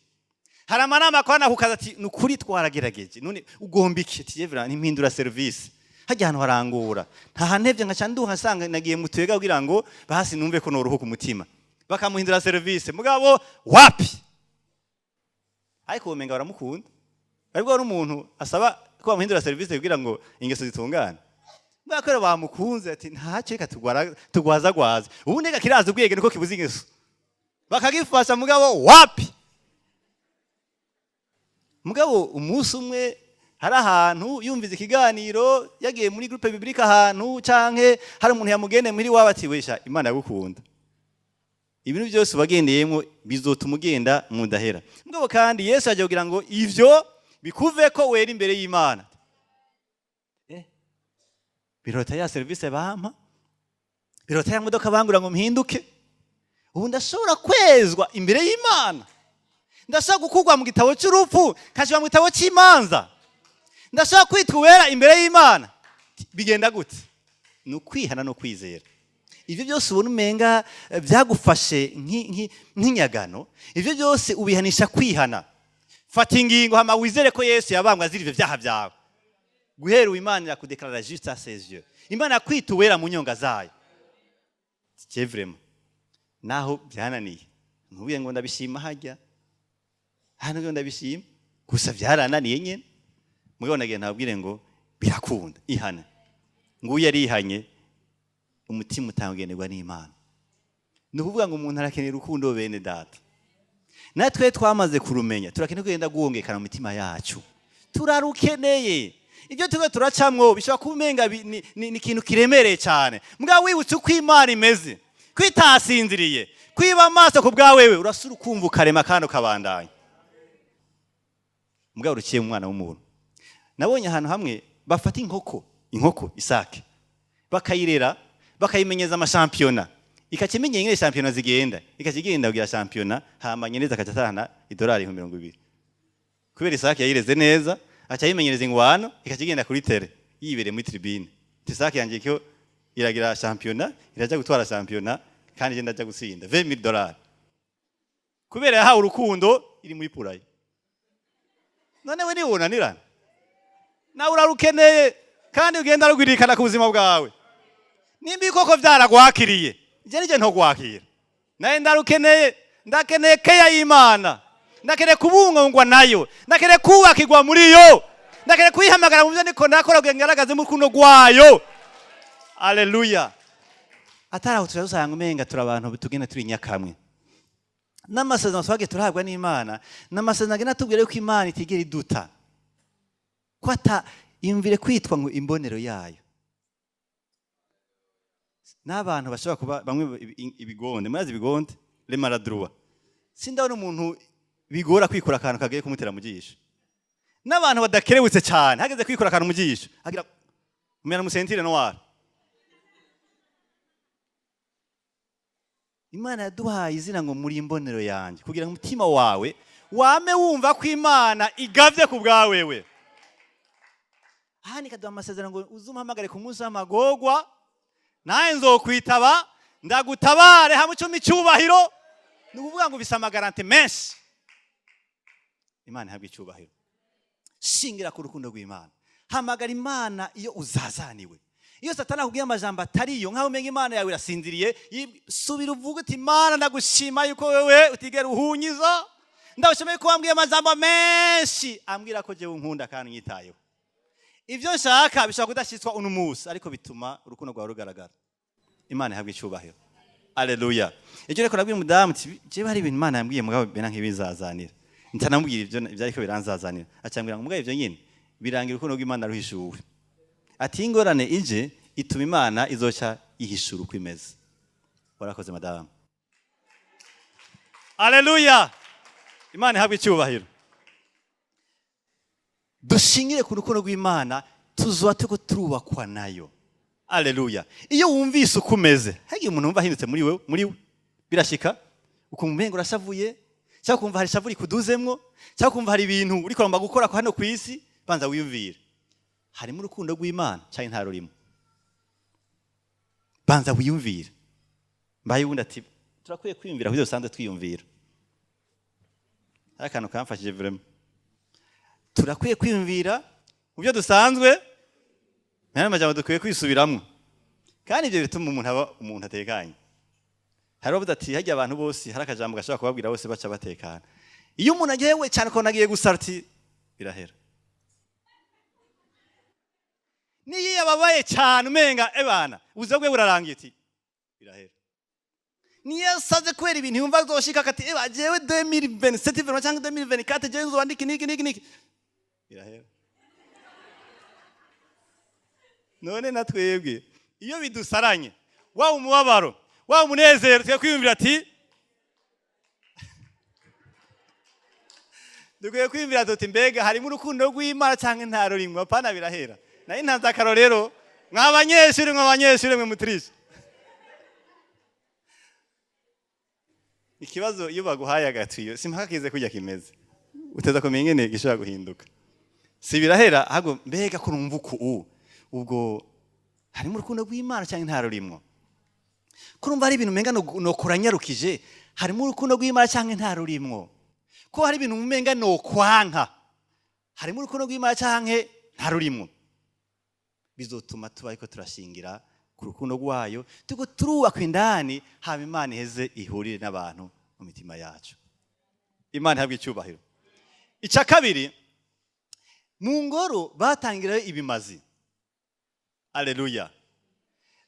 hari amanama akwana kukaza ati nukuri twaragerageje none ugomba iki ati je vraiment impindura service hajya hano harangura nta hantevye nkaca nduha sanga nagiye mutwega kugira ngo bahasi numve ko noruhuka umutima bakamuhindura service mugabo wapi ariko umenga baramukunda ariko ari umuntu asaba ko bamuhindura service kugira ngo ingeso zitungane mbakora bamukunze ati ntacyo reka tugwazagwaza ubu ndega kiraza ubwenge niko kibuza ingeso bakagifasha mugabo wapi mugabo umunsi umwe hari ahantu yumvize ikiganiro yagiye muri groupe biblique ahantu canke hari umuntu yamugende muri wabati wesha Imana yagukunda ibintu byose bagendeyemo bizotuma ugenda mu ndahera mugabo kandi Yesu aje kugira ngo ivyo bikuve ko wera imbere y'Imana birota ya service bampa birota ya modoka bangura ngo mpinduke ubu ndashobora kwezwa imbere y'Imana ndashobora gukurwa mu gitabo cy'urupfu kashwa mu gitabo cy'imanza ndashobora kwitwa wera imbere y'Imana bigenda gute ni ukwihana no kwizera ivyo byose ubona umenga byagufashe nk'inyagano ivyo byose ubihanisha kwihana fata ingingo hama wizere ko Yesu yabambwa azira ivyo byaha byawe guhera Imana yakudeklara juste à ses yeux Imana kwituwera mu nyonga zayo c'est vraiment naho byananiye ntubiye ngo ndabishima hajya hano ngo ndabishima gusa byarananiye nyene mugabo nagiye ntabwire ngo birakunda ihana nguye yarihanye umutima utangenderwa n'Imana nukuvuga ngo umuntu arakenera urukundo bene data natwe twamaze kurumenya turakeneye kugenda guhongekana mu mitima yacu turarukeneye ibyo tuwe turacamwo bishobora kumenga ni ikintu kiremereye cyane mugabo wibutse uko Imana imeze kwitasinziriye kwiba amaso ku bwa wewe urasura ukumva ukarema kandi ukabandanya mugabo rukiye umwana w'umuntu nabonye ahantu hamwe bafata inkoko isake bakayirera bakayimenyeza amashampiyona ikakimenye ingene shampiyona zigenda ikakigenda kugira shampiyona hamanye neza akacatana $220 kubera isake yayireze neza acha yimenyereza ingwano ikakigenda kuri tele yibere muri tribune isake yanje cyo iragira shampiyona iraja gutwara shampiyona kandi je ndaja gutsinda $20,000 kubera yahawe urukundo iri muri purayi none we niwunanirana nawe urarukeneye kandi ugenda rugwirikana ku buzima bwawe. Nimba ibikoko vyaragwakiriye je nije ntogwakira naye ndarukeneye, ndakeneye keya y'Imana, ndakeneye kubungabungwa nayo, ndakeneye kubakirwa muri yo, ndakeneye kuyihamagara mu byo niko nakora kugira ngaragaze mu rukundo rwayo. Haleluya. Ataraho turasanga umenga turi abantu tugenda turi nyakamwe. N'amasezerano twagiye turahabwa n'Imana, n'amasezerano agenda atubwira yuko Imana itigera iduta, ko imvire kwitwa ngo imbonero yayo. N'abantu bashobora kuba bamwe ibigonde, murazi ibigonde le maladroit, sindabona umuntu bigora kwikora akantu kagiye kumutera mu jisho. N'abantu badakerewutse cyane hageze kwikora akantu mu jisho agira umena mu sentire noir. Imana yaduhaye izina ngo muri imbonero yanjye kugira ngo umutima wawe wame wumva ko Imana igavye ku bwawewe. Aha nikaduha amasezerano ngo uzumpamagare ku munsi w'amagorwa, naye nzokwitaba ndagutabare hamwe cyo micubahiro. Ni ukuvuga ngo bisa amagarante menshi. Imana ihabwa icyubahiro. Shingira ku rukundo rw'Imana. Hamagara Imana iyo uzazaniwe. Iyo Satani akubwiye amajambo atariyo nkaho umenga Imana yawe irasinziriye, subira uvuga uti Imana ndagushima yuko wewe utigera uhunyiza, ndabashimiye ko wambwiye amajambo menshi ambwira ko jewe unkunda kandi nyitayeho. Ivyo nshaka bishaka kudashitswa uno munsi ariko bituma urukundo rwawe rugaragara. Imana ihabwa icyubahiro. Haleluya. Icyo reko nabwiye umudamu ati jewe hari ibintu Imana yambwiye mugabo bena nk'ibizazanira. Ntanambwira ivyo ivyariko biranzazanira. Acambwira ngo mugabo ivyo nyine birangira urukundo rw'Imana ruhishuwe. Ati ingorane ije ituma Imana izoca yihishura uko imeze. Warakoze madamu. Haleluya. Imana ihabwa icyubahiro. Dushingire ku rukundo rw'Imana tuzoba tuko turubakwa nayo. Haleluya. Iyo wumvise uko umeze, hagiye umuntu wumva ahindutse muri we birashika ukumva umengo urashavuye, cyangwa kumva hari shavuri kuduzemwo, cyangwa kumva hari ibintu uri kuramba gukora ko hano ku isi, banza wiyumvire. Harimo urukundo rw'Imana cyangwa nta rurimo? Banza wiyumvire. Mbaye wundi ati turakwiye kwiyumvira kuko dusanzwe twiyumvira. Hari akantu kamfashije vraiment. Turakwiye kwiyumvira mu byo dusanzwe, nari amajambo dukwiye kwisubiramwo. Kandi ibyo bituma umuntu aba umuntu atekanye. Hari abavuga ati hajya abantu bose hari akajambo gashaka kubabwira bose baca batekana. Iyo umuntu agiyewe cyane ko nagiye gusarti birahera. Niyo yababaye cyane umenga ebana ubuze bwe burarangiye ati birahera. Niyo saze kwera ibintu yumva azoshika kati eba jewe 2027 cyangwa 2024 jewe nzobandika niki birahera. None natwebwe iyo bidusaranye wa umubabaro wa umunezero twe kwiyumvira ati dukwiye kwiyumvira tuti mbega harimo urukundo rw'Imana cyangwa nta rurimwe apana birahera. Naye ntanze akarorero mw'abanyeshuri mwe mutirisha. Ikibazo iyo baguhaye agatiyo simpaka kize kujya kimeze uteza kumenya ingene gishobora guhinduka. Si birahera ahubwo mbega ko urumva uko ubwo harimo urukundo rw'Imana cyangwa nta rurimwo? Ko urumva hari ibintu umenga no kuranyarukije, harimo urukundo rw'Imana cyangwa nta rurimwo? Ko hari ibintu umenga no kwanka, harimo urukundo rw'Imana cyangwa nta rurimwo? Bizotuma tuba ariko turashingira ku rukundo rwayo, tuko turubakwa indani, haba Imana iheze ihurire n'abantu mu mitima yacu. Imana ihabwa icyubahiro. Icya kabiri, mu ngoro batangirayo ibimazi. Haleluya.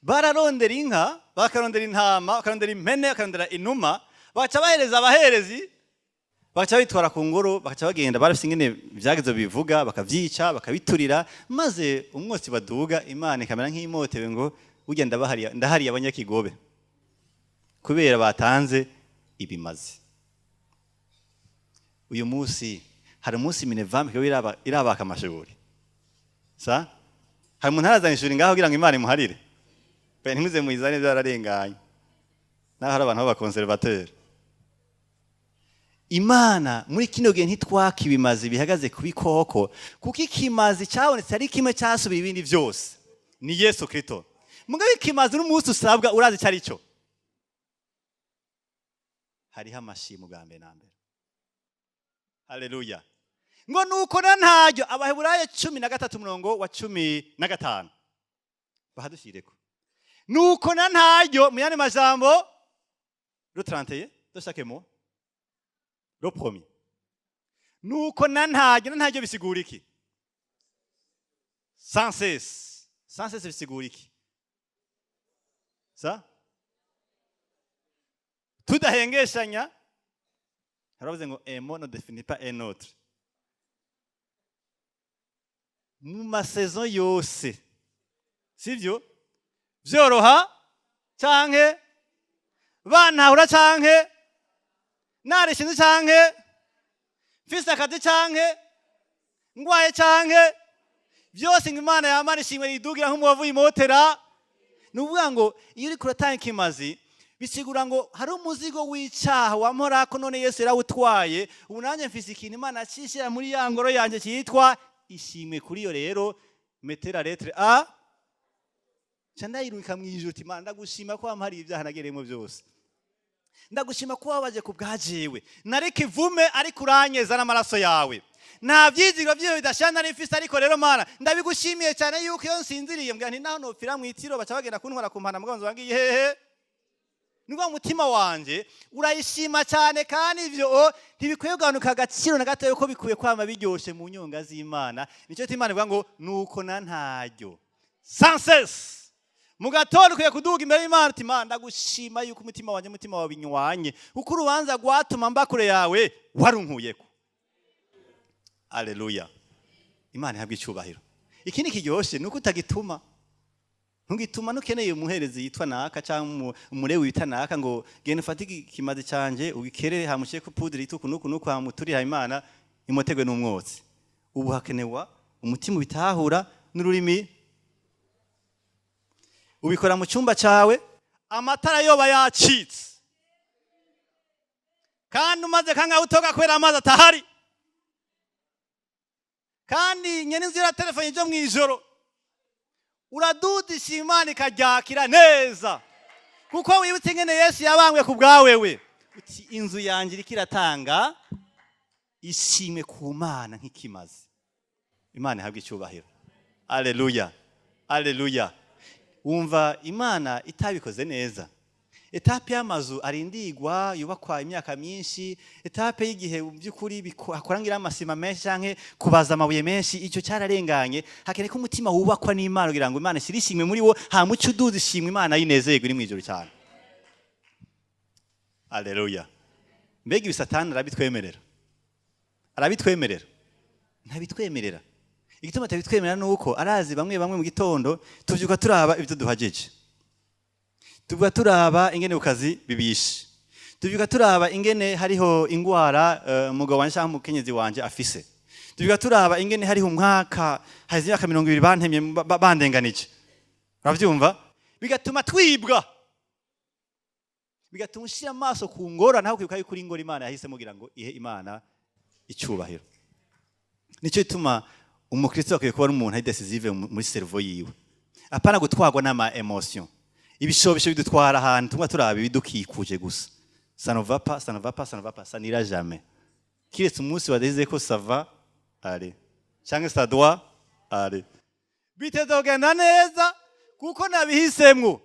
Bararondera inka, bakarondera intama, bakarondera impene, bakarondera inuma, baca bahereza abaherezi, baca bitwara ku ngoro, baca bagenda barafise ingene vyageze bivuga, bakavyica, bakabiturira, maze umwotsi baduga, Imana ikamera nk'imotewe ngo burya ndahariye abanyakigobe kubera batanze ibimazi. Uyu munsi hari umunsi Minevamp irabaka amashuri. Sa? Hari umuntu arazana ishuri ngaho kugira ngo Imana imuharire. Pe ntimuze muyizane byararenganye. Naho hari abantu b'abakonservateur. Imana muri kino gihe ntitwaka ibimazi bihagaze ku bikoko, kuko ikimazi cyabonetse ari kimwe cyasubira ibindi byose. Ni Yesu Kristo. Mugabe ikimazi n'umunsi usabwa urazi cyari cyo. Hariho amashimo bwa mbere na mbere. Haleluya. ngo nuko na ntaryo. Abaheburayo 13 umurongo wa 15 bahadushyireko. Nuko na ntaryo mu yandi majambo le 31 de chaque mois le premier. Nuko na ntaryo bisigura iki? Sans cesse bisigura iki? Sa tudahengeshanya. Haravuze ngo un mot ne définit pas un autre. Mu masaison yose sivyo vyoroha canke bantahura canke narishinze canke mfise akazi canke ngwaye canke byose Imana yamara ishimwe ridugira nk'umubavu imotera. Nuvuga ngo iyo uri kuratanga ikimazi bisigura ngo hari umuzigo w'icyaha wamporako none Yesu yarawutwaye. Ubu nanjye mfise ikintu Imana acishira muri ya ngoro yanjye cyitwa ishimwe. Kuri yo rero metera lettre A candayirumika mwijuru uti Imana ndagushima ko wampariye ibyaha nagereyemo byose. Ndagushima ko wabaje ku bwajewe. Nareke ivume ariko uranyeza n'amaraso yawe. Nta byizigiro byiwe bidashana n'ifisi ariko rero Mana ndabigushimiye cyane yuko iyo nsinziriye mbwa nti naho nopfira mu itiro baca bagenda kuntwara kumpana mugonzo wangiye hehe. Nubwo umutima wanje urayishima cyane kandi ivyo ntibikwiye kugabanuka agaciro na gato yuko bikuye kwama biryoshe mu nyonga z'Imana. Nicyo Imana ivuga ngo nuko na ntaryo. Sans cesse mu gatondo ukwiye kuduga imbere y'Imana uti Mana ndagushima yuko umutima wanje umutima wawe binywanye kuko urubanza rwatuma mba kure yawe warunkuyeko. Haleluya. Imana ihabwe icyubahiro. Ikindi kiryoshe nuko utagituma. Ntugituma nukeneye umuherezi yitwa naka cyangwa umurewi wita naka ngo genda ufate ikimazi canje ugikerere hamushyire ku poudre ituku nuko hamuturira Imana imotegwe n'umwotsi. Ubu hakenewa umutima bitahura n'ururimi. Ubikora mu cyumba cyawe amatara yoba yacitse kandi umaze kanga utoka kwera amazi atahari kandi nyene nzira telefone jo mwijoro uradudisha Imana ikaryakira neza kuko wibutse ingene Yesu yabangwe ku bwawewe uti inzu yanjye ikiratanga ishimwe ku Mana nk'ikimazi. Imana ihabwe icyubahiro. Haleluya. Haleluya. Wumva Imana itabikoze neza. Etape y'amazu arindigwa yubakwa imyaka myinshi, etape y'igihe by'ukuri hakorangira amasima menshi canke kubaza amabuye menshi, icyo cyararenganye. Hakeneye ko umutima wubakwa n'Imana kugira ngo Imana shirishimwe muri wo ha muco uduze ishimwe Imana yinezerwe iri mwijoro cyane. Haleluya. Mbega ibisatani arabitwemerera? Arabitwemerera? Ntabitwemerera. Igituma tabitwemerera nuko arazi bamwe mu gitondo tuvyuka turaba ibyo duhajeje. Tuvuga turaba ingene ukazi bibishe. Tuvuga turaba ingene hariho ingwara umugabo wanje cyangwa umukenyezi wanje afise. Tuvuga turaba ingene hariho umwaka hazi imyaka 20 bantemye bandenganije. Uravyumva? Bigatuma twibwa. Bigatuma ushira amaso ku ngora naho kwibuka yuko ingora Imana yahisemo kugira ngo ihe Imana icyubahiro. Nicyo ituma umukristo akwiye kuba umuntu ari decisive muri cerveau yiwe. Apana gutwagwa n'ama emotion. Ibishobisho bidutwara ahantu tumwe turaba ibidukikuje gusa. Ça ne va pas, ça ne va pas, ça ne va pas, ça n'ira jamais. Kiretse umunsi wadeze ko ça va, allez. Cyangwa ça doit, allez. Bitezogenda neza kuko nabihisemwo.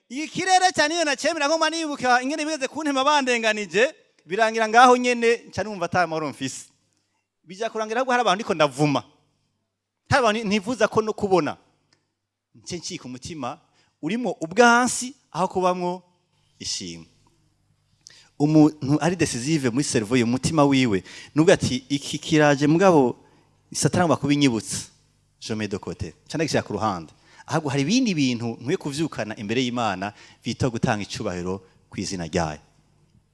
Ikirere cyane iyo nacemera nko manibuka ingene bigeze kuntema bandenganije birangira ngaho nyene ncanumva atamahoro mfise. Bija kurangira ko hari abantu ndiko ndavuma. Hari abantu ntivuza ko no kubona. Nce ncika umutima urimo ubwansi aho kubamwo ishimwe. Umuntu ari decisive muri cerveau yo mutima wiwe nubwo ati iki kiraje mugabo Satani bakubinyibutsa je mets de côté cyane gisha ku ruhande ahubwo hari ibindi bintu nkwiye kuvyukana imbere y'Imana bita gutanga icubahiro ku izina ryayo.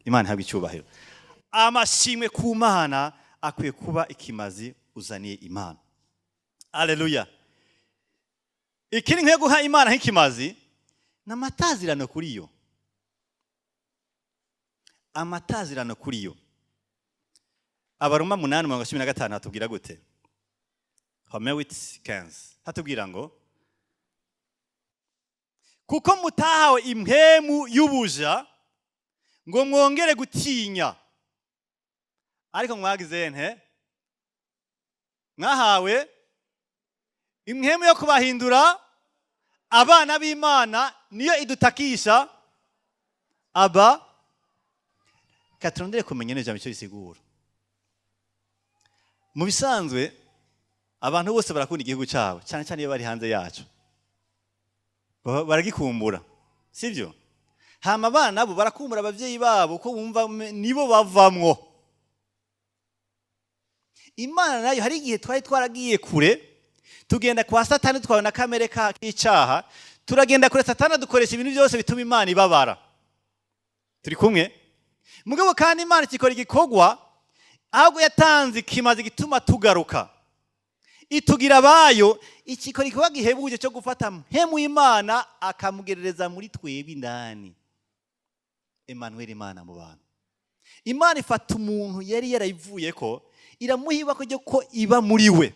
Imana ihabwe icubahiro. Amashimwe ku Mana akwiye kuba ikimazi uzaniye Imana. Haleluya. Ikiri nkwiye guha Imana nk'ikimazi n'amatazirano kuri yo. Amatazirano kuri yo. Abaroma 8:15 hatubwira gute? Romains 8:15 hatubwira ngo kuko mutahawe impemu y'ubuja ngo mwongere gutinya ariko mwagize nte mwahawe impwemu yo kubahindura abana b'Imana, niyo idutakisha aba. Katurondere kumenya neza icyo bisigura. Mu bisanzwe abantu bose barakunda igihugu cyabo, cyane cyane iyo bari hanze yacu, baragikumbura, sibyo? Hama abana nabo barakumbura abavyeyi babo ko bumva nibo bavamwo. Imana nayo hari igihe twari twaragiye kure, tugenda kwa Satani twabona kamere k'icaha, turagenda kure Satani dukoresha ibintu byose bituma Imana ibabara. Turi kumwe? Mugabo kandi Imana ikikora igikorwa ahubwo yatanze ikimaze gituma tugaruka, itugira abayo, ikikora igikorwa gihebuje cyo gufata mpemu Imana akamugerereza muri twebwe indani. Emmanuel, Imana mu bantu. Imana ifata umuntu yari yarayivuye ko, iramuhiba ko iba muri we,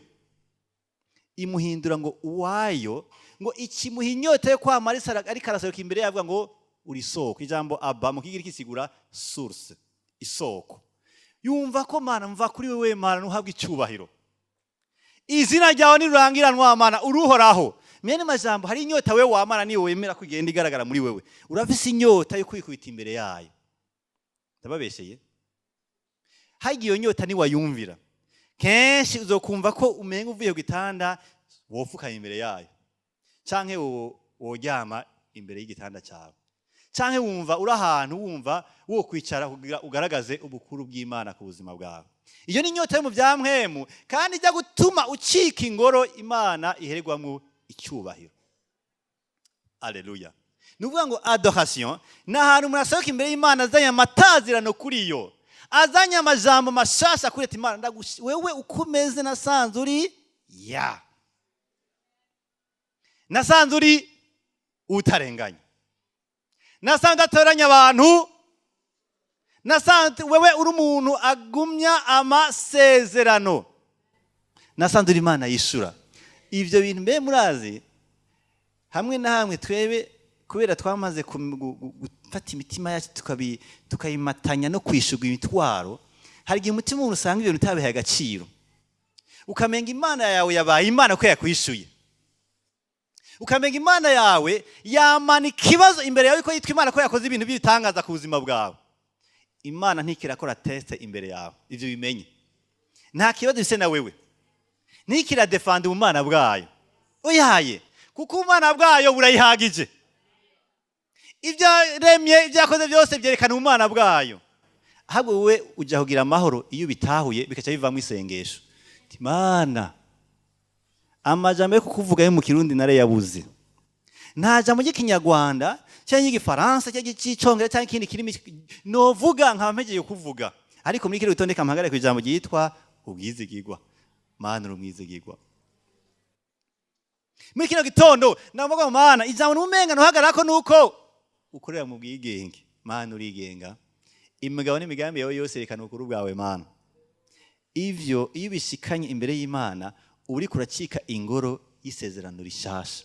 imuhindura ngo uwayo, ngo ikimuha inyota yo kwamara ariko arasohoka imbere yavuga ngo uri soko. Ijambo aba mu kigiriki kisigura source, isoko. Yumva ko Mana, mva kuri wewe Mana, nuhabwa icyubahiro. Izina ryawe nirurangiranwa Mana, uruhoraho. Mene majambo, hari inyota wewe wa Mana niyo wemera kugenda igaragara muri wewe. Urafise inyota yo kwikubita imbere yayo. Ndababesheye? Hagiye iyo nyota ni wayumvira, kenshi uzokumva ko umenga uvuye ku gitanda wofuka imbere yayo, canke woryama imbere y'igitanda cyawe, canke wumva uri ahantu wumva wo kwicara kugira ugaragaze ubukuru bw'Imana ku buzima bwawe. Iyo ni inyota yo mu byamwemu, kandi ijya gutuma ucika ingoro Imana ihererwamo icyubahiro. Alleluia. Nuvuga ngo adoration na ahantu murasohoka imbere y'Imana azanye amatazirano kuri yo, azanye amajambo mashasha kuri ati Imana wewe ukomeze, nasanze uri ya, nasanze uri utarenganya, nasanze atoranya abantu, nasanze wewe uri umuntu agumya amasezerano, nasanze uri Imana yishura. Ivyo bintu mbe murazi, hamwe na hamwe twebe kubera twamaze gufata imitima yacu tukayimatanya no kwishurwa imitwaro, hari igihe umutima w'umuntu usanga ibintu utabihaye agaciro, ukamenga Imana yawe yabaye Imana ko yakwishuye, ukamenga Imana yawe yamana ikibazo imbere yawe ko yitwa Imana ko yakoze ibintu bitangaza ku buzima bwawe. Imana ntikirakora test imbere yawe, ivyo bimenye. Nta kibazo bise na wewe, ntikira defend mu Mana bwayo, oyaye, kuko Imana bwayo burayihagije. Ibyo remye ibyakoze byose byerekana umwana bwayo. Ahubwo wewe ujya kugira amahoro iyo bitahuye bikaca bivamo isengesho. Imana, amajambo yo kukuvuga yo mu Kirundi nare yabuze. Nta jambo ry'Ikinyarwanda cyangwa y'Igifaransa cyangwa y'Icyongereza cyangwa ikindi kirimi novuga nkampegeye kuvuga. Ariko muri kiri utondeka mpagare ku ijambo ryitwa ubwizigirwa. Mana urumwizigirwa. Muri kino gitondo navuga Mana, ijambo n'umenga nohagarako nuko ukorera mu bwigenge. Mana urigenga, imigabo n'imigambi yawe yose rekana ukuru bwawe Mana. Ivyo iyo bishikanye imbere y'Imana uri kuracika ingoro y'isezerano rishasha.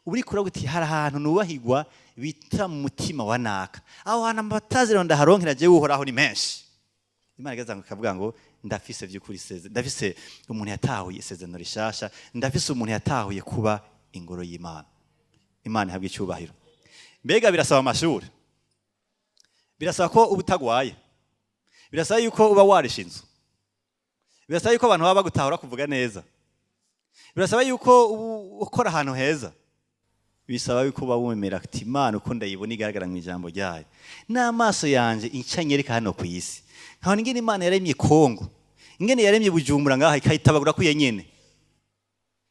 Uri kuraguti hari ahantu nubahigwa bita mu mutima wa naka, aho hana amataziro ndaharonkera je uhoraho ni menshi. Imana igazanga kavuga ngo ndafise vy'ukuri ndafise umuntu yatahuye isezerano rishasha, ndafise umuntu yatahuye kuba ingoro y'Imana. Imana ihabwe icyubahiro. Mbega birasaba amashuri, birasaba ko ubutagwaye, birasaba yuko uba warisha inzu, birasaba yuko abantu baba bagutahura kuvuga neza, birasaba yuko ukora ahantu heza, bisaba yuko uba wemera ati Imana uko ndayibona igaragara mu ijambo ryayo. N'amaso yanje incanyereka hano ku isi, nkabona ingene Imana yaremye Kongo, ingene yaremye Bujumbura ngaha ikayitabagura kuye nyene.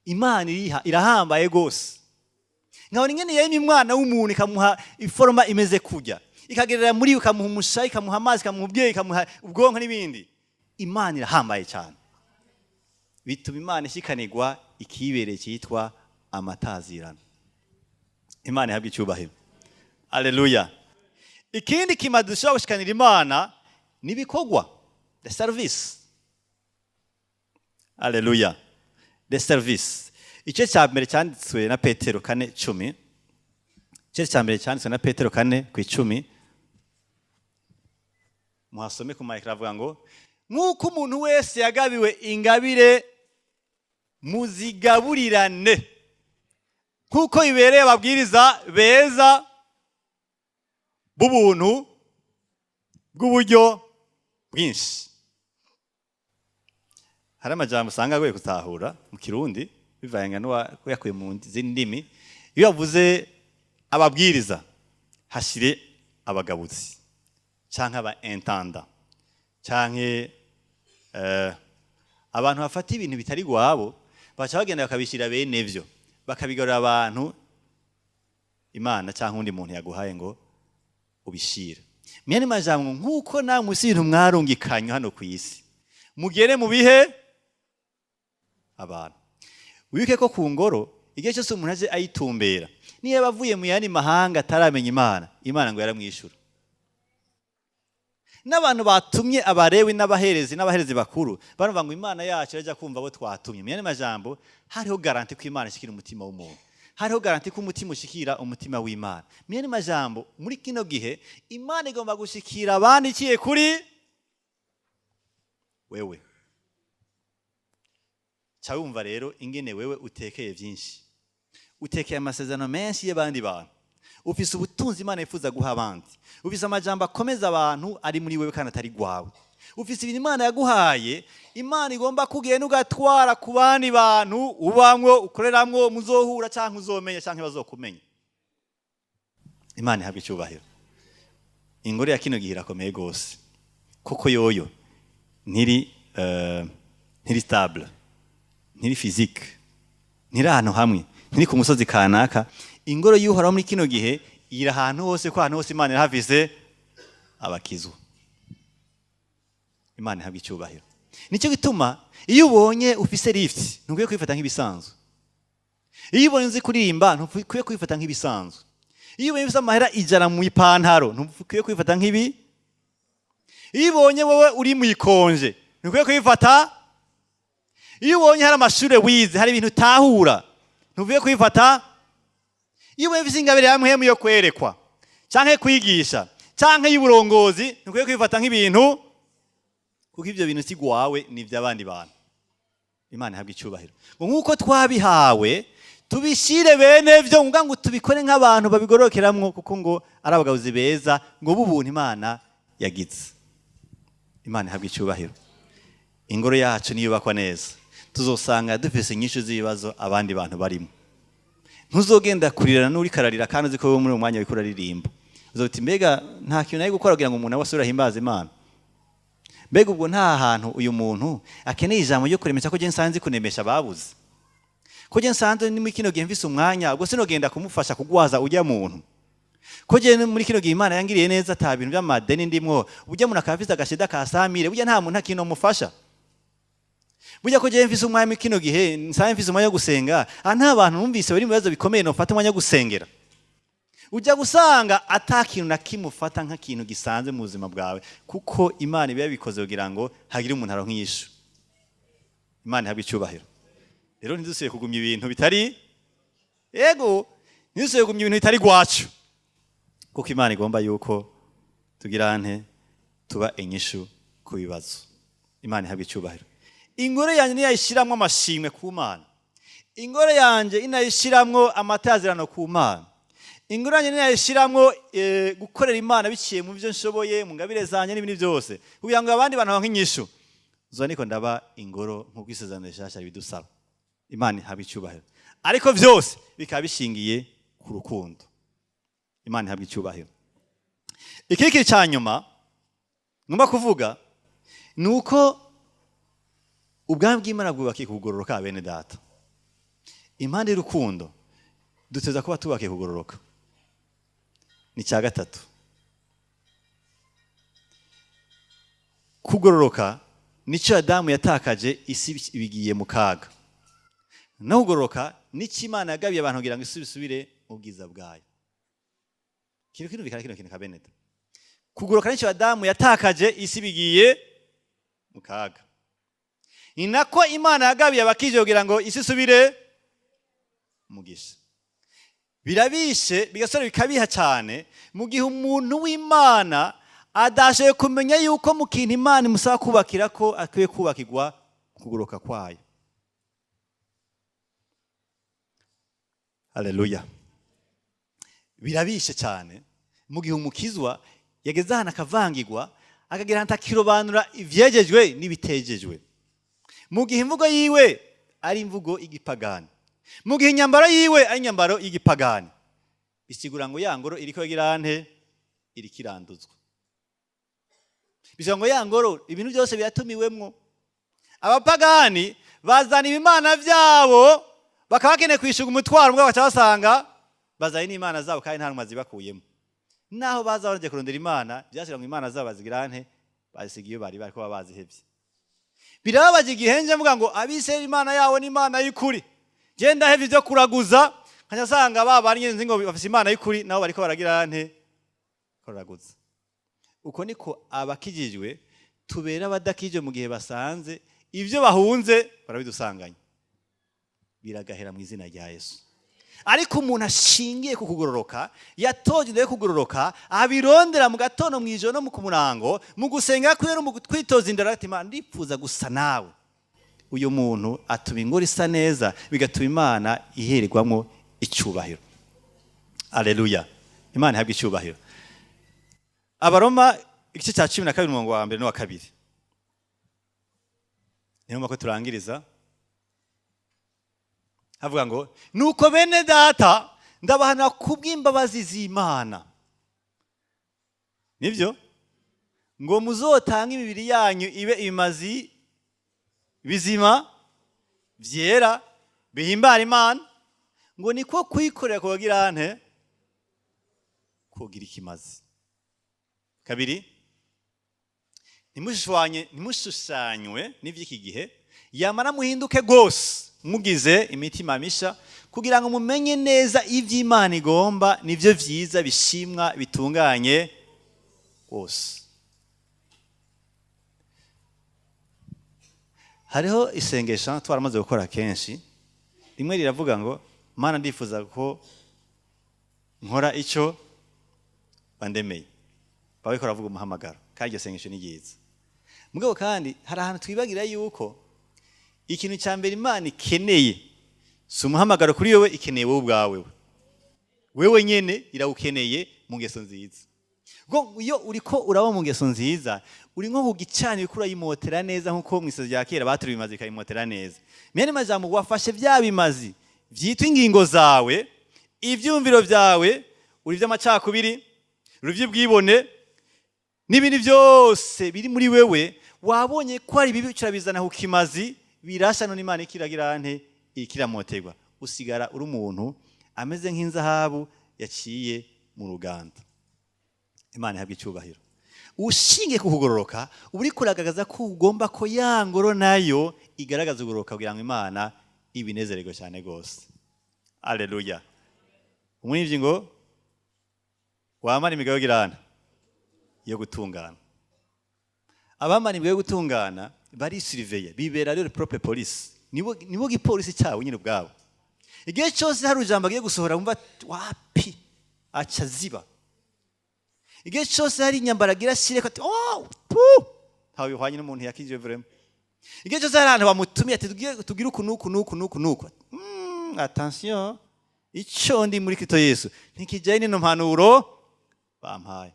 Imana irahambaye gose. Nkabona ingene yaremye umwana w'umuntu ikamuha iforma imeze kujya, ikagerera muri ukamuha umushayi, ikamuha amazi, ikamuha ubwenge, ikamuha ubwonko n'ibindi. Imana irahambaye cyane, bituma Imana ishikanirwa ikibereye cyitwa amatazirano. Imana ihabwe icyubahiro. Alleluia. Ikindi kimadusha gushikanira Imana nibikorwa, the service. Alleluia. The service. Igice cya mbere cyanditswe na Petero 4:10. Igice cya mbere cyanditswe na Petero 4:10. Muhasome ku mic ravuga ngo nk'uko umuntu wese yagabiwe ingabire muzigaburirane nk'uko bibereye ababwiriza beza b'ubuntu bw'uburyo bwinshi. Hari amajambo usanga agoye gutahura mu Kirundi bivanye n'uwakuye mu zindi ndimi. Iyo bavuze ababwiriza hashire abagabuzi canke aba intanda canke abantu bafata ibintu bitari gwabo baca bagenda bakabishira bene vyo bakabigarura abantu Imana canke undi muntu yaguhaye ngo ubishira. Myene majambo nkuko na musibintu mwarungikanye hano ku isi mugere mu bihe abantu. Wibuke ko ku ngoro igihe cyose umuntu aje ayitumbera niyo bavuye mu yandi mahanga ataramenya Imana ngo yaramwishura. N'abantu batumye abarewi n'abaherezi bakuru barumva ngo Imana yacu yaje kumva abo twatumye. Myene majambo hariho garanti ko Imana ishikira umutima w'umuntu. Hariho garanti ko umutima ushikira umutima w'Imana. Myene majambo muri kino gihe Imana igomba gushikira abandi ciye kuri wewe. Cyawumva rero ingene wewe utekeye byinshi. Utekeye amasezerano menshi y'abandi bantu. Ufise ubutunzi Imana yifuza guha abandi. Ufise amajambo akomeza abantu ari muri wewe kandi atari gwawe. Ufise ibintu Imana yaguhaye, Imana igomba kugenda ugatwara ku bandi bantu ubamwo ukoreramwo muzohura canke uzomenya canke bazokumenya. Imana ihabwe icyubahiro. Ingoro ya kino gihe irakomeye gose. Kuko yoyo ntiri stable. Ntiri physique. Ntiri ahantu hamwe. Ntiri ku musozi kanaka. Ingoro y'uhoraho muri kino gihe iri ahantu hose ko ahantu hose Imana irahafise abakizwa. Imana ihabwe icyubahiro. Nicyo gituma iyo ubonye ufise lift ntukwiye kwifata nk'ibisanzwe. Iyo ubonye uzi kuririmba ntukwiye kwifata nk'ibisanzwe. Iyo ubonye ufise amahera ijana mu ipantaro ntukwiye kwifata nk'ibi. Iyo ubonye wowe uri mu ikonje ntukwiye kwifata. Iyo ubonye hari amashure wize hari ibintu utahura ntukwiye kwifata. Iyo ubonye ufise ingabire hamwe yo kwerekwa canke kwigisha canke y'uburongozi ntukwiye kwifata nk'ibintu kuko ivyo bintu si gwawe ni vy'abandi bantu. Imana ihabwe icyubahiro. Ngo nkuko twabihawe tubishire bene vyo ngo tubikore nk'abantu babigorokeramwo kuko ngo ari abagabuzi beza ngo b'ubuntu Imana yagize. Imana ihabwe icyubahiro. Ingoro yacu niyubakwa neza tuzosanga dufise inyishu z'ibibazo abandi bantu barimo. Ntuzogenda kurirana n'uri kararira kandi uzi ko muri uwo mwanya wikora ririmba. Uzoti mbega nta kintu nayo gukora kugira ngo umuntu abasura himbaza Imana. Mbega ubwo nta hantu uyu muntu akeneye ijambo ryo kuremesha ko je nsanze kunemesha babuze. Ko je nsanze ni muri kino gihe mfise umwanya ubwo sinogenda kumufasha kugwaza ujya muntu. Ko je muri kino gihe Imana yangiriye neza ata bintu by'amadeni ndimwo ujya muntu akafise agashida ka samire ujya nta muntu akino mufasha. Burya ko je mfise umwanya muri kino gihe nsanze mfise umwanya wo gusenga nta bantu numvise bari mu bibazo bikomeye no fata umwanya wo gusengera. Ujya gusanga atakintu nakimufata nk'ikintu gisanzwe mu buzima bwawe kuko Imana iba yabikoze kugira ngo hagire umuntu aronka inyishu. Imana ihabwe icyubahiro. Rero ntidusuye kugumya ibintu bitari ntidusuye kugumya ibintu bitari gwacu kuko Imana igomba yuko tugira tuba inyishu ku bibazo. Imana ihabwe icyubahiro. Ingoro yanje niyayishiramwe amashimwe ku Mana. Ingoro yanje inayishiramwe amatazirano ku Mana. Ingoro yanje niyayishiramwe gukorera Imana biciye mu byo nshoboye mu ngabire zanje n'ibindi byose kugira ngo abandi bantu nk'inyishu. Zo niko ndaba ingoro nk'uko isezerano rishasha bidusaba. Imana ihabwe icyubahiro. Ariko byose bikaba bishingiye ku rukundo. Imana ihabwe icyubahiro. Ikiki cyanyuma ngomba kuvuga nuko ubwami bw'Imana bwubakiye kugororoka bene data. Impande y'urukundo duteza kuba tubakiye kugororoka. Ni cya gatatu. Kugororoka nico Adamu yatakaje isi bigiye mu kaga. No kugororoka nico Imana yagabiye abantu kugira ngo isubire mu bwiza bwayo. Kino bikara kino kabeneda. Kugororoka nico Adamu yatakaje isi bigiye mu kaga. Inako Imana yagabiye abakije kugira ngo isi subire mugisha. Birabishe bigasore bikabiha cyane mu gihe umuntu w'Imana adashoboye kumenya yuko mu kintu Imana imusaba kubakira ko akwiye kubakirwa kugoroka kwayo. Haleluya. Birabishe cyane mu gihe umukizwa yageze ahantu akavangirwa akagira ahantu akirobanura ivyejejwe n'ibitejejwe, mu gihe imvugo yiwe ari imvugo y'igipagani, mu gihe inyambaro yiwe ari inyambaro y'igipagani, bisigura ngo ya ngoro iriko igira nte, iriko iranduzwa. Bisigura ngo ya ngoro ibintu byose biratumiwemwo. Abapagani bazana ibimana vyabo bakaba bakeneye kwishuga umutwaro mbwa baca basanga bazanye n'imana zabo kandi nta numwe zibakuyemo. Naho baza baje kurondera imana byasira ngo imana zabo bazigira nte, bazisigiye bari bariko babazihevye. Birababaje igihe nje mvuga ngo abisera imana yawo ni imana y'ukuri, genda hevye byo kuraguza nkajya sanga baba nyine nzi ngo bafise imana y'ukuri nabo bariko baragira nte, kuraguza. Uko niko abakijijwe tubera abadakije mu gihe basanze ivyo bahunze barabidusanganya, biragahera mu izina rya Yesu. Ariko umuntu ashingiye ku kugororoka, yatoje kugororoka, abirondera mu gatondo mu ijoro no mu kumurango, mu gusenga kwe no mu kwitoza indara ati Imana ndifuza gusa nawe. Uyu muntu atuma ingoro isa neza, bigatuma Imana ihererwamo icyubahiro. Haleluya. Imana ihabwe icyubahiro. Abaroma igice cya 12 umurongo wa 1 no wa 2. Niyo mako turangiriza. Havuga ngo nuko bene data ndabahana kubw'imbabazi z'Imana. Nivyo? Ngo muzotanga imibiri yanyu ibe imazi bizima vyera bihimbara Imana, ngo niko kwikorera kugira nte, kugira ikimazi. Kabiri, nimushushanywe n'ivy'iki gihe, yamara muhinduke gose mugize imitima misha kugira ngo mumenye neza ivy'Imana igomba nivyo vyiza bishimwa bitunganye gose. Hariho isengesho twaramaze gukora kenshi, rimwe riravuga ngo Mana ndifuza ko nkora ico bandemeye. Bawe ko ravuga umuhamagaro kandi iryo sengesho ni ryiza. Mugabo kandi hari ahantu twibagira yuko ikintu cya mbere Imana ikeneye si umuhamagaro kuri yowe, ikeneye wowe ubwawe. Wewe nyene irawukeneye mu ngeso nziza. Ngo iyo uriko uraba mu ngeso nziza, uri nko kugicana bikura yimotera neza nkuko mu isozi rya kera baturi bimazi kayimotera neza. Myene majambo wafashe bya bimazi vyitwa ingingo zawe, ivyumviro vyawe, uri vy'amacakubiri, uri vy'ubwibone, n'ibindi byose biri muri wewe wabonye ko ari bibi cyarabizana ku kimazi, birasha none Imana ikiragira nte, ikiramoterwa, usigara uri umuntu ameze nk'inzahabu yaciye mu ruganda. Imana ihabwe icyubahiro. Ushinge kukugororoka uri kuragagaza ko ugomba ko ya ngoro nayo igaragaza ugororoka kugira ngo Imana ibinezererwe cyane gose. Haleluya. Umwivyi ngo wamara imigayo girana yo gutungana. Abamana imigayo yo gutungana bari surveiller, bibera rero propre police. Nibo gipolisi cyawe nyine ubwabo. Igihe cyose hari ujambo agiye gusohora umva wapi aca ziba. Igihe cyose hari inyambaragira shire ko oh pu hawe bihwanye n'umuntu yakije vraiment. Igihe cyose hari abantu bamutumiye ati tugira uku attention ico ndi muri Kristo Yesu ntikijanye no mpanuro bampaye.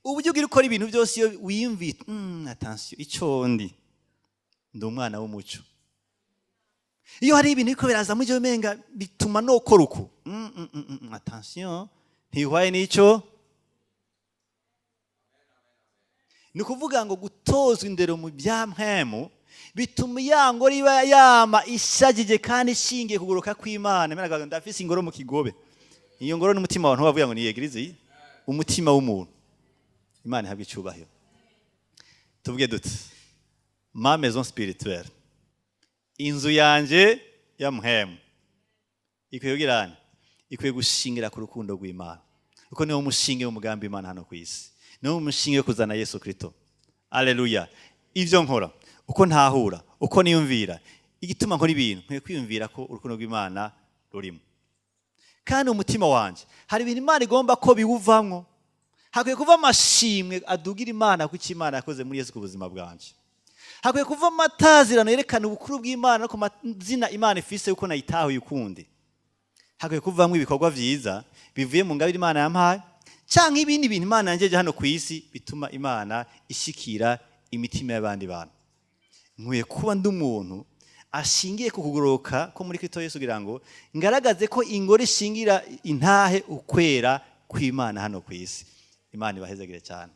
Uburyo ugira ukora ibintu byose iyo wiyumvita attention ico ndi umwana w'umuco. Iyo hari ibintu biko biraza muri je menga bituma no kora uko attention ntihwaye n'ico. Ni kuvuga ngo gutozwa indero mu byampemu bituma yango riba yama ishagije kandi ishingiye kugoroka kw'Imana. Mena ndafise ingoro mu Kigobe. Iyo ngoro n'umutima wabantu bavuga ngo ni eglise, umutima w'umuntu. Imana ihabwe icyubahiro. Tuvuge dute ma maison spirituelle, inzu yanje ya mpemu ikwiye kugirana, ikwiye gushingira ku rukundo rw'Imana. Uko niwo mushinge w'umugambi w'Imana hano ku isi, niwo mushinge wo kuzana Yesu Kristo. Haleluya. Ivyo nkora, uko ntahura, uko niyumvira, igituma nkora ibintu nkwiye kwiyumvira ko urukundo rw'Imana rurimo. Kandi umutima wanje hari ibintu Imana igomba ko biwuvamwo. Hakwiye kuva amashimwe adugira Imana kuko Imana yakoze muri Yesu ku buzima bwanje. Hakwiye kuva amatazirano yerekana ubukuru bw'Imana no ku mazina Imana ifise uko nayitahuye ukundi. hakwiye kuvamwo ibikorwa vyiza bivuye mu ngabire Imana yampaye canke ibindi bintu Imana yanjeje hano ku isi bituma Imana ishikira imitima y'abandi bantu. Nkwiye kuba ndi umuntu ashingiye ku kugoroka ko muri Kristo Yesu kugira ngo ngaragaze ko ingoro ishingira intahe ukwera kw'Imana hano ku isi. Imana ibahezagire cyane.